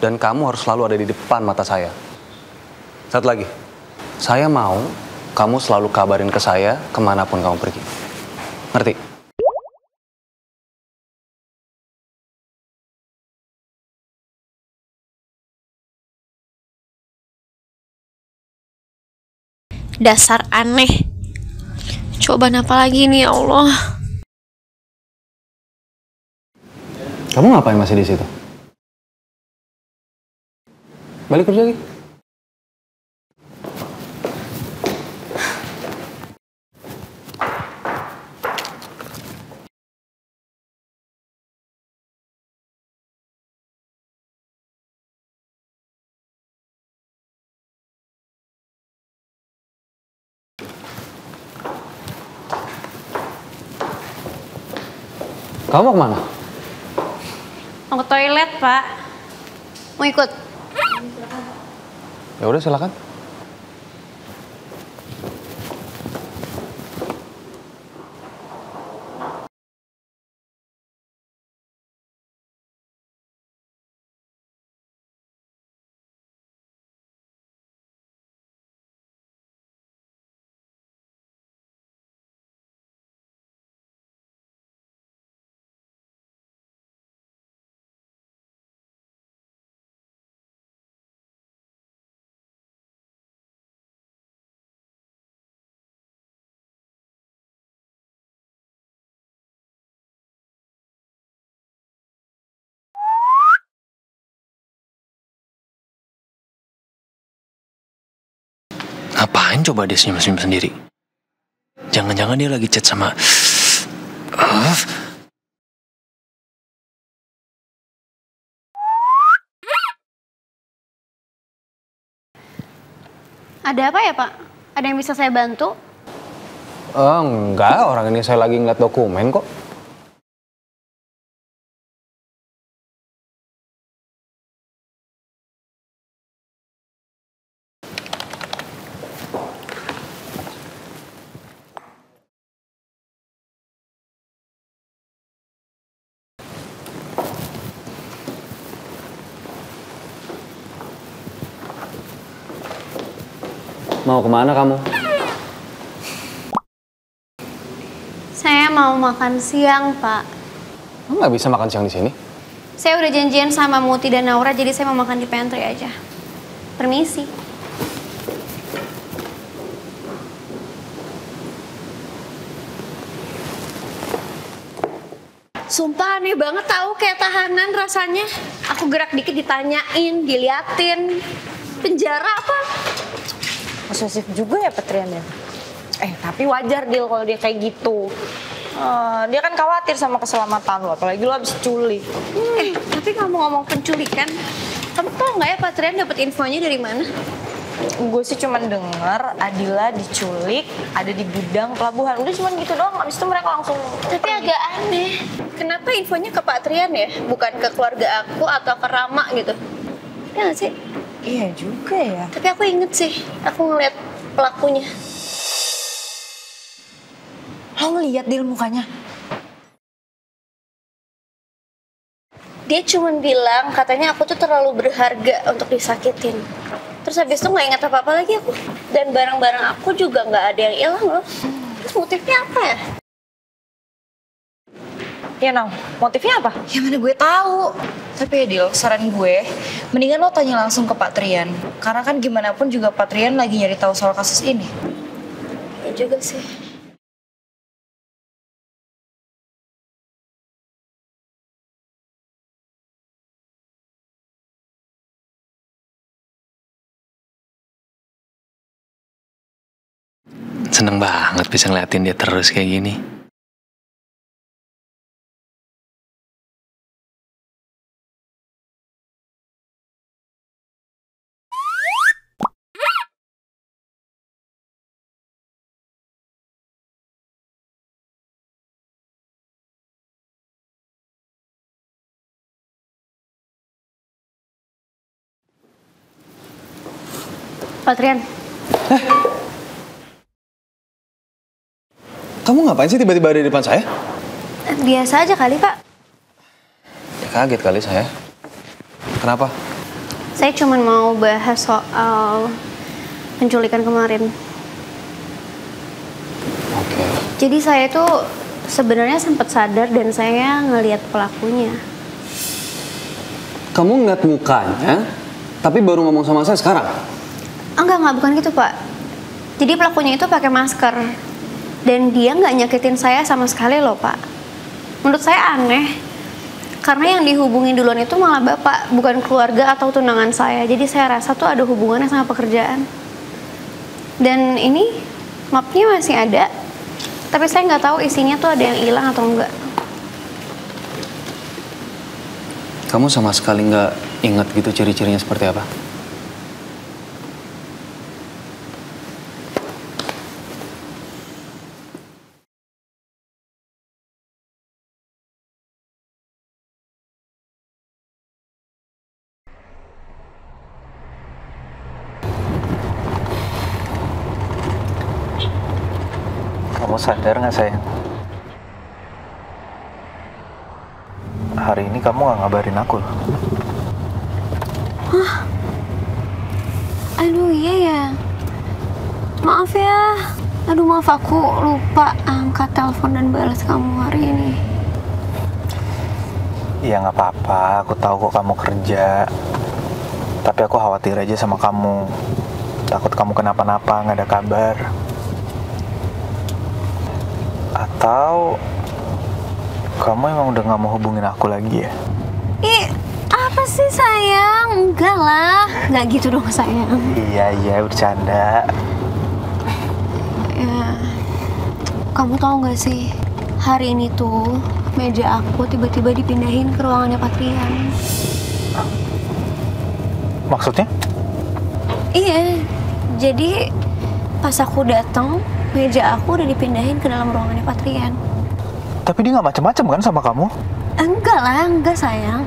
Dan kamu harus selalu ada di depan mata saya. Satu lagi, saya mau kamu selalu kabarin ke saya kemanapun kamu pergi. Ngerti? Dasar aneh. Cobaan apa lagi nih, ya Allah? Kamu ngapain masih di situ? Balik kerja lagi. Kamu mau kemana? Mau ke toilet, Pak. Mau ikut? Ya udah silakan. Ngapain coba dia senyum-senyum sendiri? Jangan-jangan dia lagi chat sama... Ada apa ya, Pak? Ada yang bisa saya bantu? Enggak, orang ini saya lagi ngeliat dokumen kok. Mau kemana kamu? Saya mau makan siang, Pak. Kamu nggak bisa makan siang di sini? Saya udah janjian sama Muti dan Naura, jadi saya mau makan di pantry aja. Permisi. Sumpah aneh banget tahu kayak tahanan rasanya. Aku gerak dikit ditanyain, diliatin. Penjara apa? Posesif juga ya Patrian ya. Tapi wajar Dil kalau dia kayak gitu. Dia kan khawatir sama keselamatan lo, apalagi lo habis culik. Tapi kamu ngomong penculikan, kamu tau nggak ya Patrian dapat infonya dari mana? Gue sih cuma denger Adila diculik ada di gudang pelabuhan. Udah cuma gitu doang, abis itu mereka langsung Tapi pergi. agak aneh. Kenapa infonya ke Pak Trian ya? Bukan ke keluarga aku atau ke Rama gitu? Ya nggak sih? Iya juga ya. Tapi aku inget sih, aku ngeliat pelakunya. Lo ngeliat Dil mukanya? Dia cuma bilang katanya aku tuh terlalu berharga untuk disakitin. Terus habis itu nggak ingat apa-apa lagi aku. Dan barang-barang aku juga nggak ada yang hilang loh. Terus motifnya apa ya? Ya Nang, motifnya apa? Ya mana gue tahu. Tapi ya Dil, saran gue, mendingan lo tanya langsung ke Pak Trian. Karena kan gimana pun juga Pak Trian lagi nyari tahu soal kasus ini. Ya juga sih. Seneng banget bisa ngeliatin dia terus kayak gini. Patrian. Kamu ngapain sih tiba-tiba ada di depan saya? Biasa aja kali, Pak. Ya, kaget kali saya. Kenapa? Saya cuma mau bahas soal penculikan kemarin. Oke. Jadi saya tuh sebenarnya sempat sadar dan saya ngelihat pelakunya. Kamu ngeliat mukanya, tapi baru ngomong sama saya sekarang? Enggak, bukan gitu, Pak. Jadi pelakunya itu pakai masker. Dan dia nggak nyakitin saya sama sekali loh, Pak. Menurut saya aneh. Karena yang dihubungi duluan itu malah Bapak, bukan keluarga atau tunangan saya. Jadi saya rasa tuh ada hubungannya sama pekerjaan. Dan ini mapnya masih ada. Tapi saya nggak tahu isinya tuh ada yang hilang atau enggak. Kamu sama sekali nggak ingat gitu ciri-cirinya seperti apa? Kamu sadar nggak sayang? Hari ini kamu nggak ngabarin aku loh. Hah? Aduh iya ya. Maaf ya. Aduh maaf aku lupa angkat telepon dan balas kamu hari ini. Iya nggak apa-apa, aku tahu kok kamu kerja. Tapi aku khawatir aja sama kamu. Takut kamu kenapa-napa, nggak ada kabar. Atau kamu emang udah nggak mau hubungin aku lagi ya? Ih, apa sih sayang? Enggak lah, nggak gitu dong sayang. Iya, bercanda. Ya, kamu tahu nggak sih, hari ini tuh meja aku tiba-tiba dipindahin ke ruangannya Patrian. Maksudnya? Iya, jadi pas aku datang, meja aku udah dipindahin ke dalam ruangannya Patrian. Tapi dia nggak macem-macem kan sama kamu? Enggak lah, enggak sayang.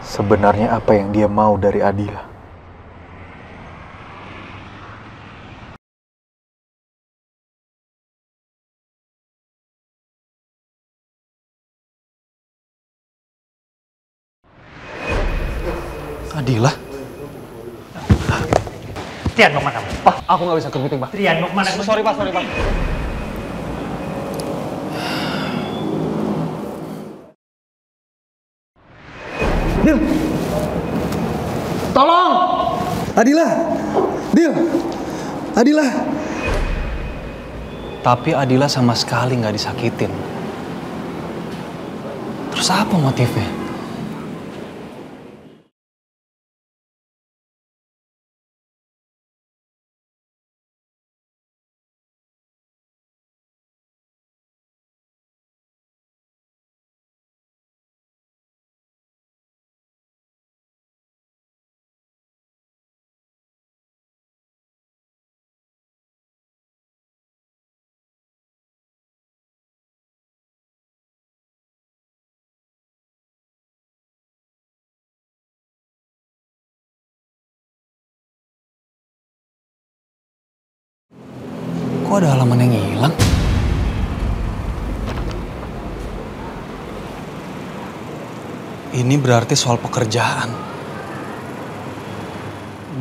Sebenarnya apa yang dia mau dari Adila? Adila? Trian, mau kemana? Pak, aku nggak bisa ke meeting, Pak. Trian, mau kemana? Sorry, Pak. Dil! Tolong! Adila! Dil! Adila! Tapi Adila sama sekali nggak disakitin. Terus apa motifnya? Kok ada halaman yang hilang? Ini berarti soal pekerjaan.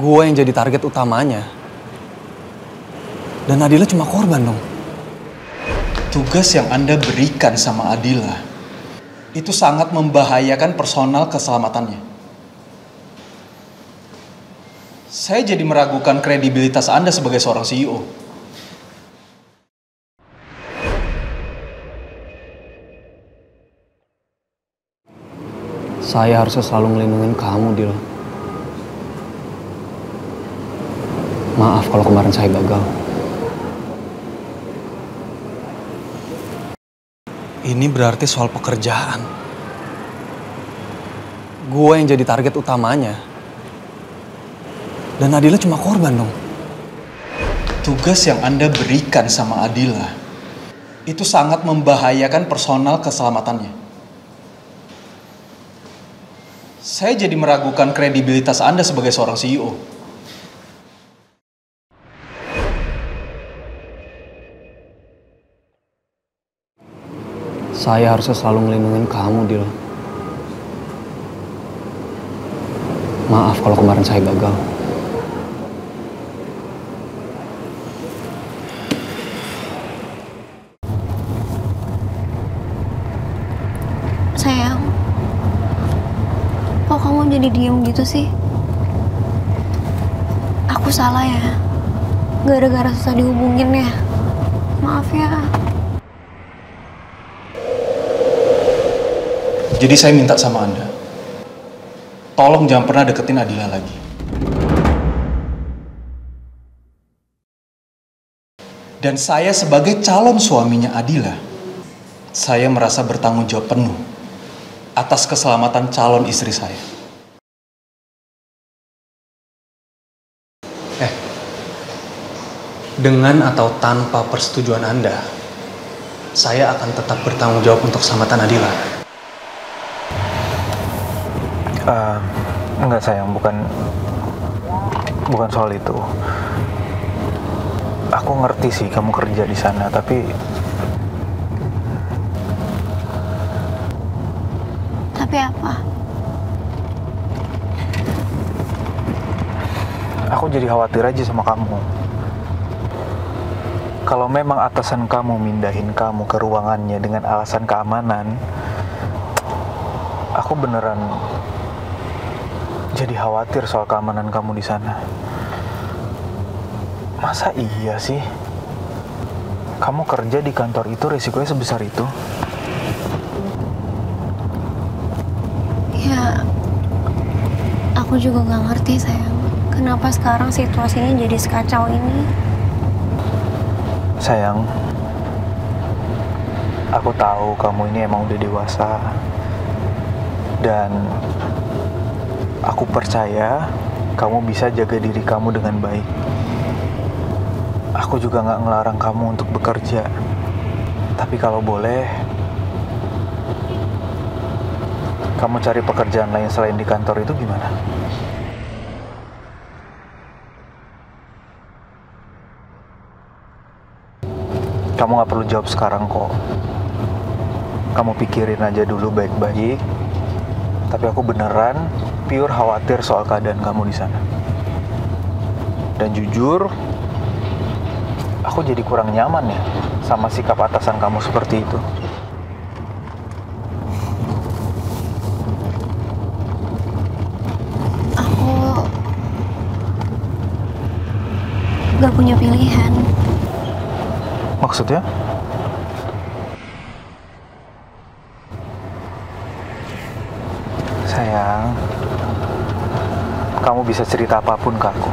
Gue yang jadi target utamanya. Dan Adila cuma korban dong. Tugas yang Anda berikan sama Adila itu sangat membahayakan personal keselamatannya. Saya jadi meragukan kredibilitas Anda sebagai seorang CEO. Saya harusnya selalu ngelindungin kamu, Dil. Maaf kalau kemarin saya gagal. Ini berarti soal pekerjaan. Gue yang jadi target utamanya. Dan Adila cuma korban dong. Tugas yang Anda berikan sama Adila itu sangat membahayakan personal keselamatannya. Saya jadi meragukan kredibilitas Anda sebagai seorang CEO. Saya harusnya selalu ngelindungin kamu, Dil. Maaf kalau kemarin saya gagal. Sayang, kok kamu jadi diem gitu sih? Aku salah ya? Gara-gara susah dihubungin ya? Maaf ya. Jadi saya minta sama Anda, tolong jangan pernah deketin Adila lagi. Dan saya sebagai calon suaminya Adila, saya merasa bertanggung jawab penuh atas keselamatan calon istri saya. Dengan atau tanpa persetujuan Anda, saya akan tetap bertanggung jawab untuk keselamatan Adila. Enggak sayang, bukan soal itu. Aku ngerti sih kamu kerja di sana, tapi apa? aku jadi khawatir aja sama kamu. Kalau memang atasan kamu mindahin kamu ke ruangannya dengan alasan keamanan, aku beneran jadi khawatir soal keamanan kamu di sana. Masa iya sih? Kamu kerja di kantor itu resikonya sebesar itu? Ya, aku juga gak ngerti sayang. Kenapa sekarang situasinya jadi sekacau ini? Sayang, aku tahu kamu ini emang udah dewasa. Dan aku percaya kamu bisa jaga diri kamu dengan baik. Aku juga gak ngelarang kamu untuk bekerja. Tapi kalau boleh, kamu cari pekerjaan lain selain di kantor itu gimana? Kamu gak perlu jawab sekarang kok. Kamu pikirin aja dulu baik-baik. Tapi aku beneran pure khawatir soal keadaan kamu di sana. Dan jujur, aku jadi kurang nyaman ya sama sikap atasan kamu seperti itu. Aku gak punya pilihan. Maksudnya? Sayang, kamu bisa cerita apapun ke aku.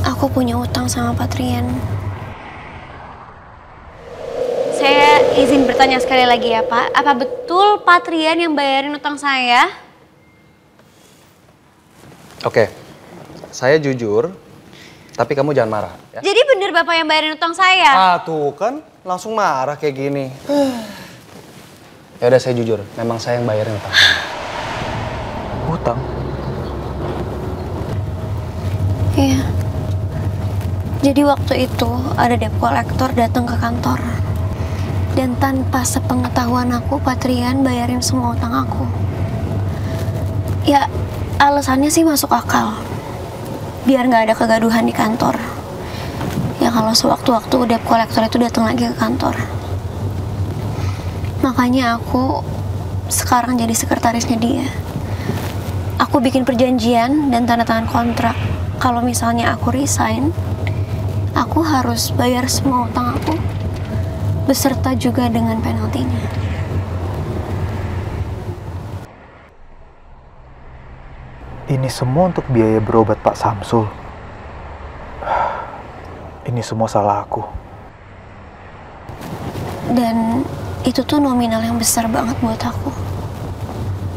Aku punya utang sama Patrian. Saya izin bertanya sekali lagi ya Pak, apa betul Patrian yang bayarin utang saya? Oke, saya jujur, tapi kamu jangan marah. Ya? Jadi bener Bapak yang bayarin utang saya? Tuh kan, langsung marah kayak gini. Ya udah, saya jujur, memang saya yang bayarin utang. Utang? Iya. Jadi waktu itu ada debt collector datang ke kantor. Dan tanpa sepengetahuan aku, Patrian bayarin semua utang aku. Ya, alasannya sih masuk akal. Biar nggak ada kegaduhan di kantor. Ya kalau sewaktu-waktu debt collector itu datang lagi ke kantor. Makanya aku sekarang jadi sekretarisnya dia. Aku bikin perjanjian dan tanda tangan kontrak. Kalau misalnya aku resign, aku harus bayar semua utang aku, beserta juga dengan penaltinya. Ini semua untuk biaya berobat Pak Samsul. Ini semua salah aku. Dan itu tuh nominal yang besar banget buat aku.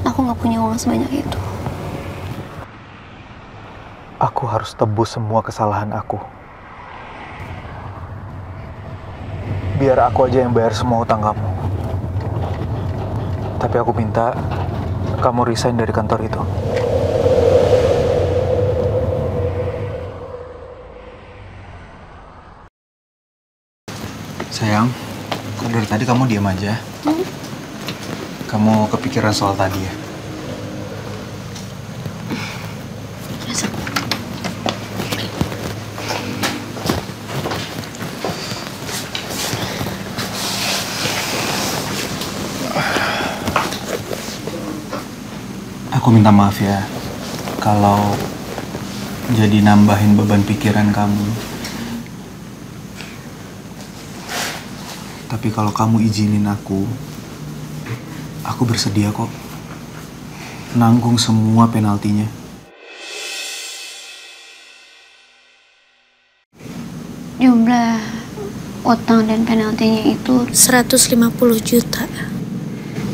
Aku nggak punya uang sebanyak itu. Aku harus tebus semua kesalahan aku. Biar aku aja yang bayar semua utang kamu. Tapi aku minta kamu resign dari kantor itu. Sayang, kok dari tadi kamu diam aja? Kamu kepikiran soal tadi ya? Aku minta maaf ya, kalau jadi nambahin beban pikiran kamu. Tapi kalau kamu izinin aku bersedia kok nanggung semua penaltinya. Jumlah utang dan penaltinya itu 150 juta.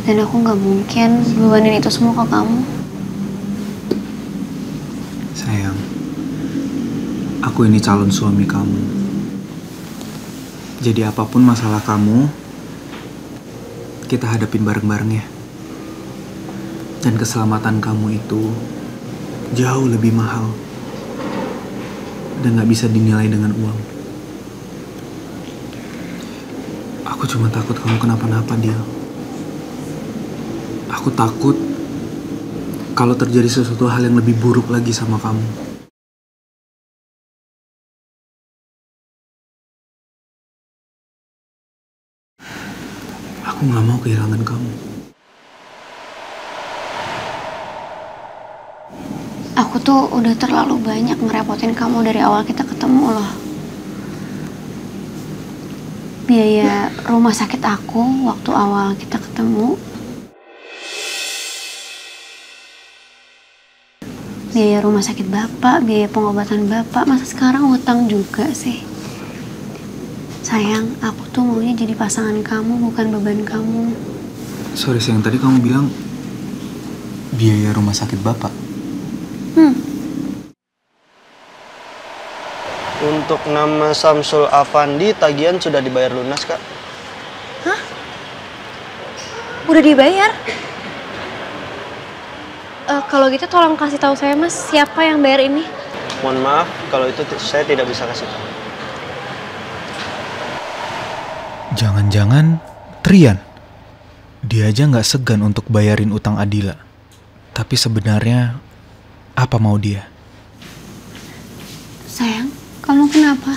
Dan aku nggak mungkin bebanin itu semua ke kamu. Sayang, aku ini calon suami kamu. Jadi apapun masalah kamu, kita hadapin bareng-bareng ya. Dan keselamatan kamu itu jauh lebih mahal. Dan gak bisa dinilai dengan uang. Aku cuma takut kamu kenapa-napa, Dil. Aku takut kalau terjadi sesuatu hal yang lebih buruk lagi sama kamu. Aku gak mau kehilangan kamu. Aku tuh udah terlalu banyak ngerepotin kamu dari awal kita ketemu loh. Biaya rumah sakit aku waktu awal kita ketemu. Biaya rumah sakit bapak, biaya pengobatan bapak. Masa sekarang utang juga sih? Sayang, aku tuh maunya jadi pasangan kamu, bukan beban kamu. Sorry sayang, tadi kamu bilang biaya rumah sakit bapak. Untuk nama Samsul Afandi, tagihan sudah dibayar lunas, Kak. Hah? Udah dibayar? Kalau gitu tolong kasih tahu saya, Mas, siapa yang bayar ini? Mohon maaf, kalau itu saya tidak bisa kasih tahu. Jangan-jangan Trian. Dia aja nggak segan untuk bayarin utang Adila. Tapi sebenarnya apa mau dia? Sayang, kamu kenapa?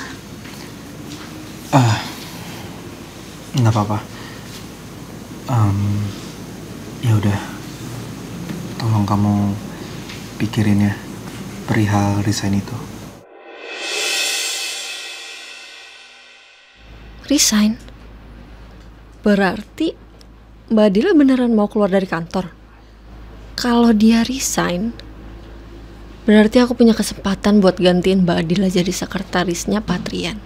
Nggak apa-apa. Ya udah. Tolong kamu pikirin ya perihal resign itu. Resign? Berarti Mbak Adila beneran mau keluar dari kantor? Kalau dia resign, berarti aku punya kesempatan buat gantiin Mbak Adila jadi sekretarisnya Pak Trian.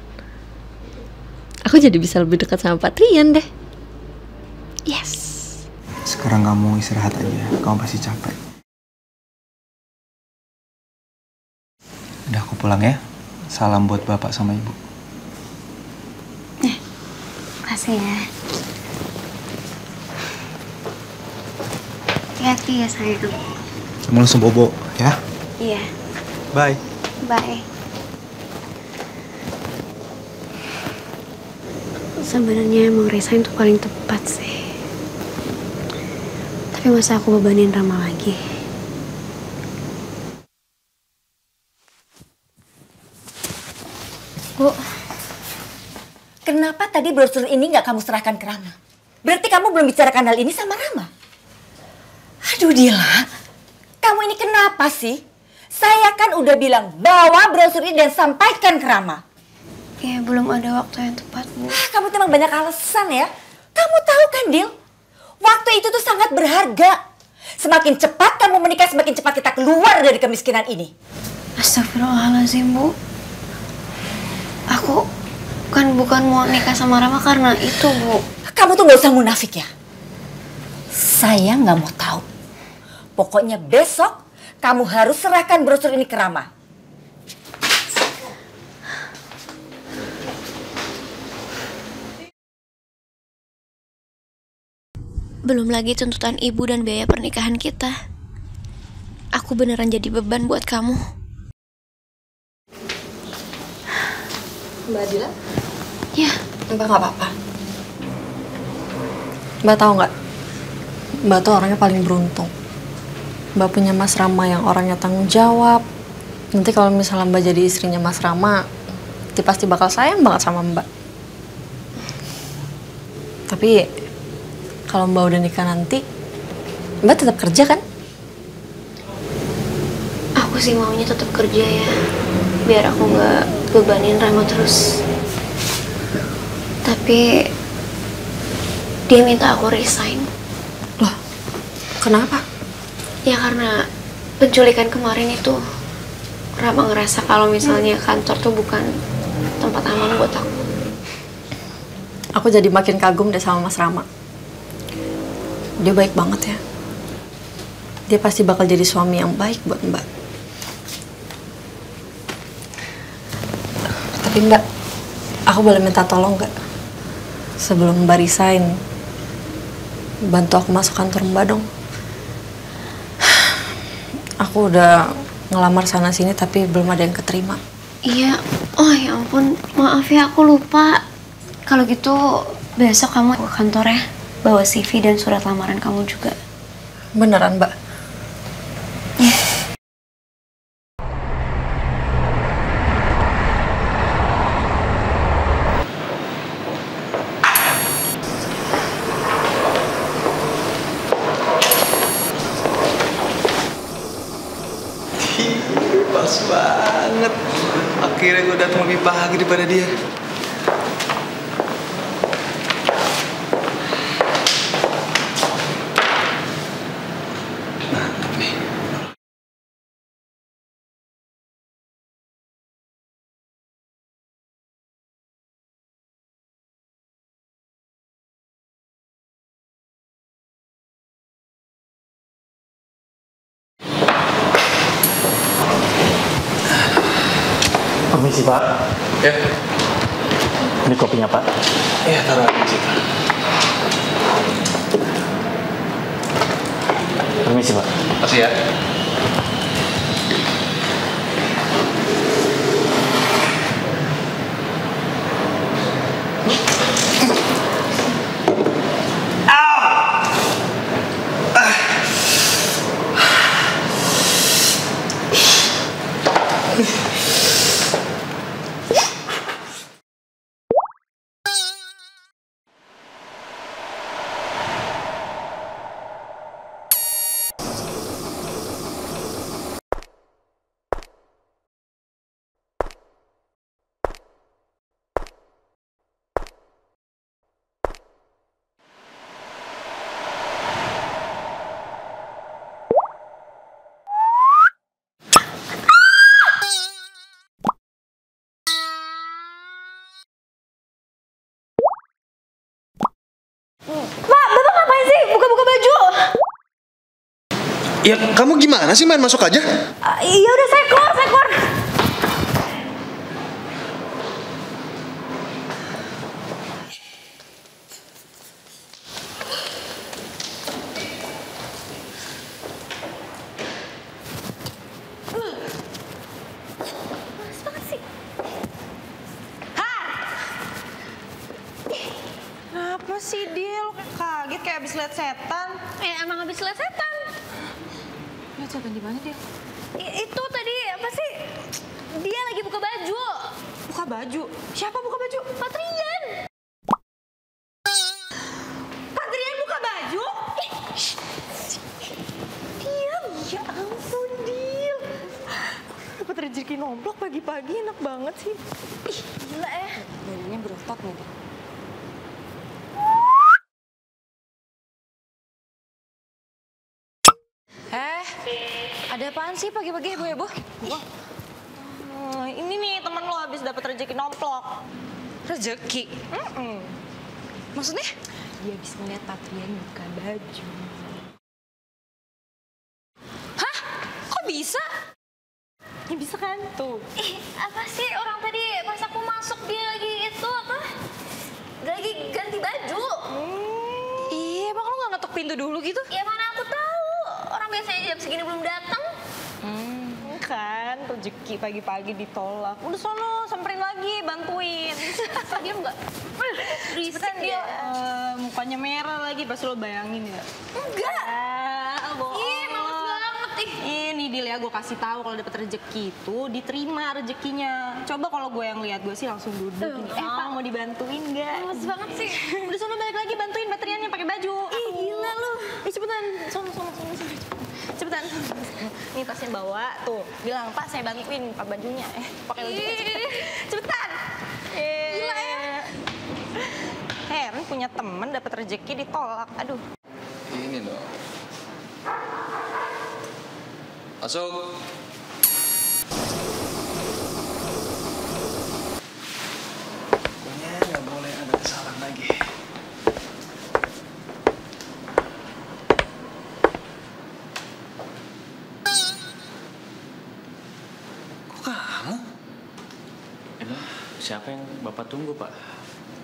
Aku jadi bisa lebih dekat sama Pak Trian deh. Yes. Sekarang kamu istirahat aja, kamu pasti capek. Udah aku pulang ya. Salam buat bapak sama ibu. Makasih ya. Hati-hati ya sayang. Kamu langsung bobo ya. Iya. Bye. Bye. Sebenarnya emang resign tuh paling tepat sih. Tapi masa aku bebanin Rama lagi? Bu, kenapa tadi brosur ini nggak kamu serahkan ke Rama? Berarti kamu belum bicarakan hal ini sama Rama? Aduh Dila, kamu ini kenapa sih? Saya kan udah bilang bawa brosur ini dan sampaikan ke Rama. Ya belum ada waktu yang tepat, Bu. Kamu tuh emang banyak alasan ya. Kamu tahu kan Dil, waktu itu tuh sangat berharga. Semakin cepat kamu menikah, semakin cepat kita keluar dari kemiskinan ini. Astagfirullahaladzim, Bu. Aku kan bukan mau nikah sama Rama karena itu, Bu. Kamu tuh gak usah munafik ya. Saya nggak mau tahu. Pokoknya besok kamu harus serahkan brosur ini ke Rama. Belum lagi tuntutan ibu dan biaya pernikahan kita. Aku beneran jadi beban buat kamu. Mbak Adila? Ya. Mbak nggak apa-apa. Mbak tahu nggak? Mbak tuh orangnya paling beruntung. Mbak punya Mas Rama yang orangnya tanggung jawab. Nanti kalau misalnya Mbak jadi istrinya Mas Rama, dia pasti bakal sayang banget sama Mbak. Tapi kalau Mbak udah nikah nanti, Mbak tetap kerja kan? Aku sih maunya tetap kerja ya, biar aku nggak bebanin Rama terus. Tapi dia minta aku resign. Loh, kenapa? Ya karena penculikan kemarin itu, Rama ngerasa kalau misalnya kantor tuh bukan tempat aman buat aku. Aku jadi makin kagum deh sama Mas Rama. Dia baik banget ya. Dia pasti bakal jadi suami yang baik buat Mbak. Tapi Mbak, aku boleh minta tolong nggak? Sebelum Mbak resign, bantu aku masuk kantor Mbak dong. Aku udah ngelamar sana-sini tapi belum ada yang keterima. Iya, oh ya ampun, maaf ya aku lupa. Kalau gitu besok kamu ke kantor ya, bawa CV dan surat lamaran kamu juga. Beneran Mbak? Ya. Pas banget. Akhirnya gue datang lebih pagi daripada dia. Mantap nih. Permisi Pak. Ya. Ini kopinya Pak. Ya, taruh aja di situ. Permisi Pak. Makasih ya. Pak, Bapak ngapain sih? Buka-buka baju. Ya, kamu gimana sih main masuk aja? Iya udah saya keluar. Apa sih dia? Lo kaget kayak abis lihat setan. Emang abis lihat setan. Lihat setan di mana dia? Itu tadi apa sih? Dia lagi buka baju. Buka baju? Siapa buka baju? Patrian. Patrian buka baju? rezeki nomplok pagi-pagi enak banget sih. Ih, gila ya. Badannya berotot nih. Ada apaan sih pagi-pagi heboh-heboh? Ini nih temen lo habis dapat rezeki nomplok. Rezeki? Maksudnya? Dia habis ngeliat Patrian buka baju. Hah? Kok bisa? Ya bisa kan? Tuh. Apa sih orang tadi pas aku masuk dia lagi itu apa? Lagi ganti baju. Iya, emang lo gak ngetok pintu dulu gitu? Ya mana aku tahu. Orang biasanya jam segini belum datang. Kan rezeki pagi-pagi ditolak. Udah sono samperin lagi, bantuin. Dia enggak. Cepetan dia. Mukanya merah lagi pas lo bayangin ya. Enggak. Ih, males banget ih. Ini Dil ya, gue kasih tahu kalau dapet rezeki itu diterima rezekinya. Coba kalau gue yang lihat gue sih langsung duduk. Pak mau dibantuin nggak? Males banget sih. Udah sono balik lagi bantuin bateriannya pakai baju. Ih, gila lu. Cepetan, sono. Cepetan. Nih tasnya bawa, tuh. Bilang, Pak saya bantuin pakai bajunya. Pakai bajunya cepetan. Gila ya. Heran punya temen dapet rezeki ditolak. Aduh. Ini dong. Masuk. Pokoknya nggak boleh ada kesalahan lagi. Kok kamu? Emang siapa yang Bapak tunggu, Pak?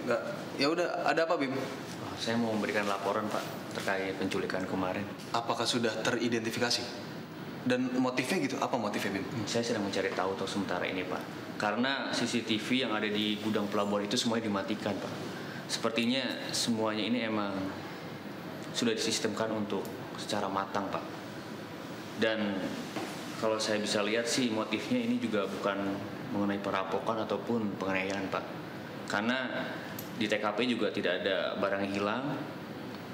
Enggak. Ya udah, ada apa, Bim? Saya mau memberikan laporan, Pak, terkait penculikan kemarin. Apakah sudah teridentifikasi? Dan motifnya gitu, apa motifnya, Bim? Saya sedang mencari tahu untuk sementara ini, Pak. Karena CCTV yang ada di gudang pelabuhan itu semuanya dimatikan, Pak. Sepertinya semuanya ini emang sudah disistemkan untuk secara matang, Pak. Dan kalau saya bisa lihat sih motifnya ini juga bukan mengenai perampokan ataupun penganiayaan, Pak. Karena di TKP juga tidak ada barang yang hilang.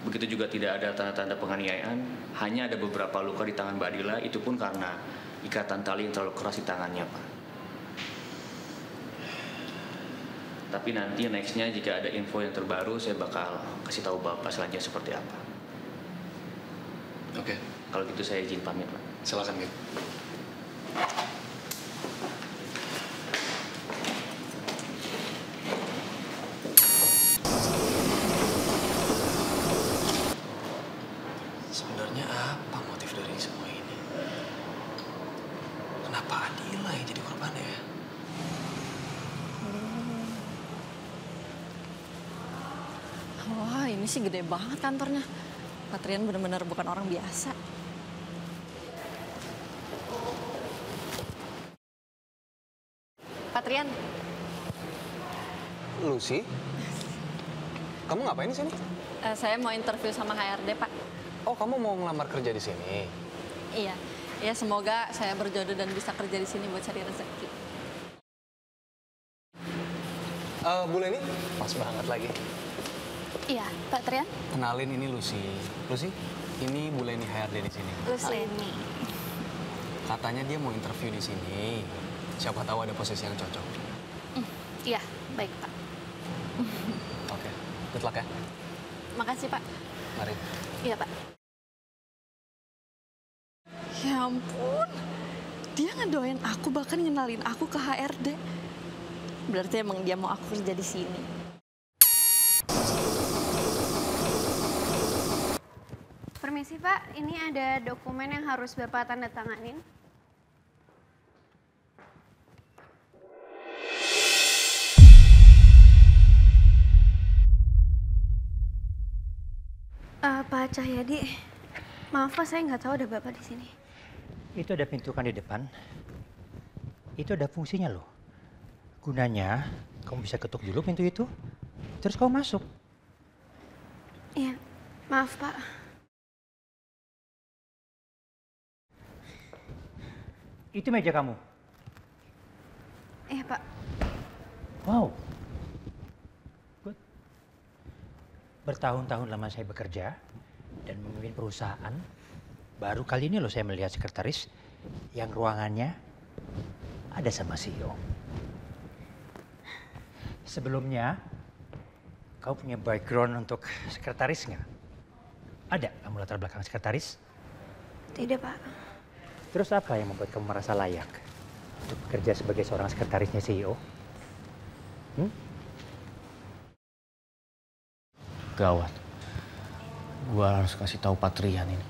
Begitu juga tidak ada tanda-tanda penganiayaan, hanya ada beberapa luka di tangan Mbak Adila, itu pun karena ikatan tali yang terlalu keras di tangannya, Pak. Tapi nanti nextnya jika ada info yang terbaru, saya bakal kasih tahu Bapak selanjutnya seperti apa. Oke. Kalau gitu saya izin pamit, Pak. Silakan, Bim. Sebenarnya apa motif dari semua ini? Kenapa Adila yang jadi korbannya ya? Wah, ini sih gede banget kantornya. Patrian benar-benar bukan orang biasa. Patrian. Lucy? Kamu ngapain di sini? Saya mau interview sama HRD, Pak. Oh, kamu mau ngelamar kerja di sini? Iya. Ya, semoga saya berjodoh dan bisa kerja di sini buat cari rezeki. Bu Leni, pas banget lagi. Iya, Pak Trian. Kenalin, ini Lucy. Lucy, ini Bu Leni HRD di sini. Leni. Katanya dia mau interview di sini. Siapa tahu ada posisi yang cocok. Iya, baik Pak. Oke, good luck ya. Makasih, Pak. Mari. Iya, Pak. Ya ampun, dia ngedoain aku, bahkan ngenalin aku ke HRD. Berarti emang dia mau aku kerja di sini. Permisi Pak, ini ada dokumen yang harus Bapak tanda tanganin. Pak Cahyadi, maaf Pak, saya nggak tahu ada Bapak di sini. Itu ada pintu kan di depan. Itu ada fungsinya loh. Gunanya, kamu bisa ketuk dulu pintu itu, terus kamu masuk. Iya, maaf Pak. Itu meja kamu. Iya Pak. Wow. Good. Bertahun-tahun lama saya bekerja dan memimpin perusahaan. Baru kali ini loh saya melihat sekretaris yang ruangannya ada sama CEO. Sebelumnya, kau punya background untuk sekretaris nggak? Ada kamu latar belakang sekretaris? Tidak, Pak. Terus apa yang membuat kamu merasa layak untuk bekerja sebagai seorang sekretarisnya CEO? Gawat. Gua harus kasih tahu Patrian ini.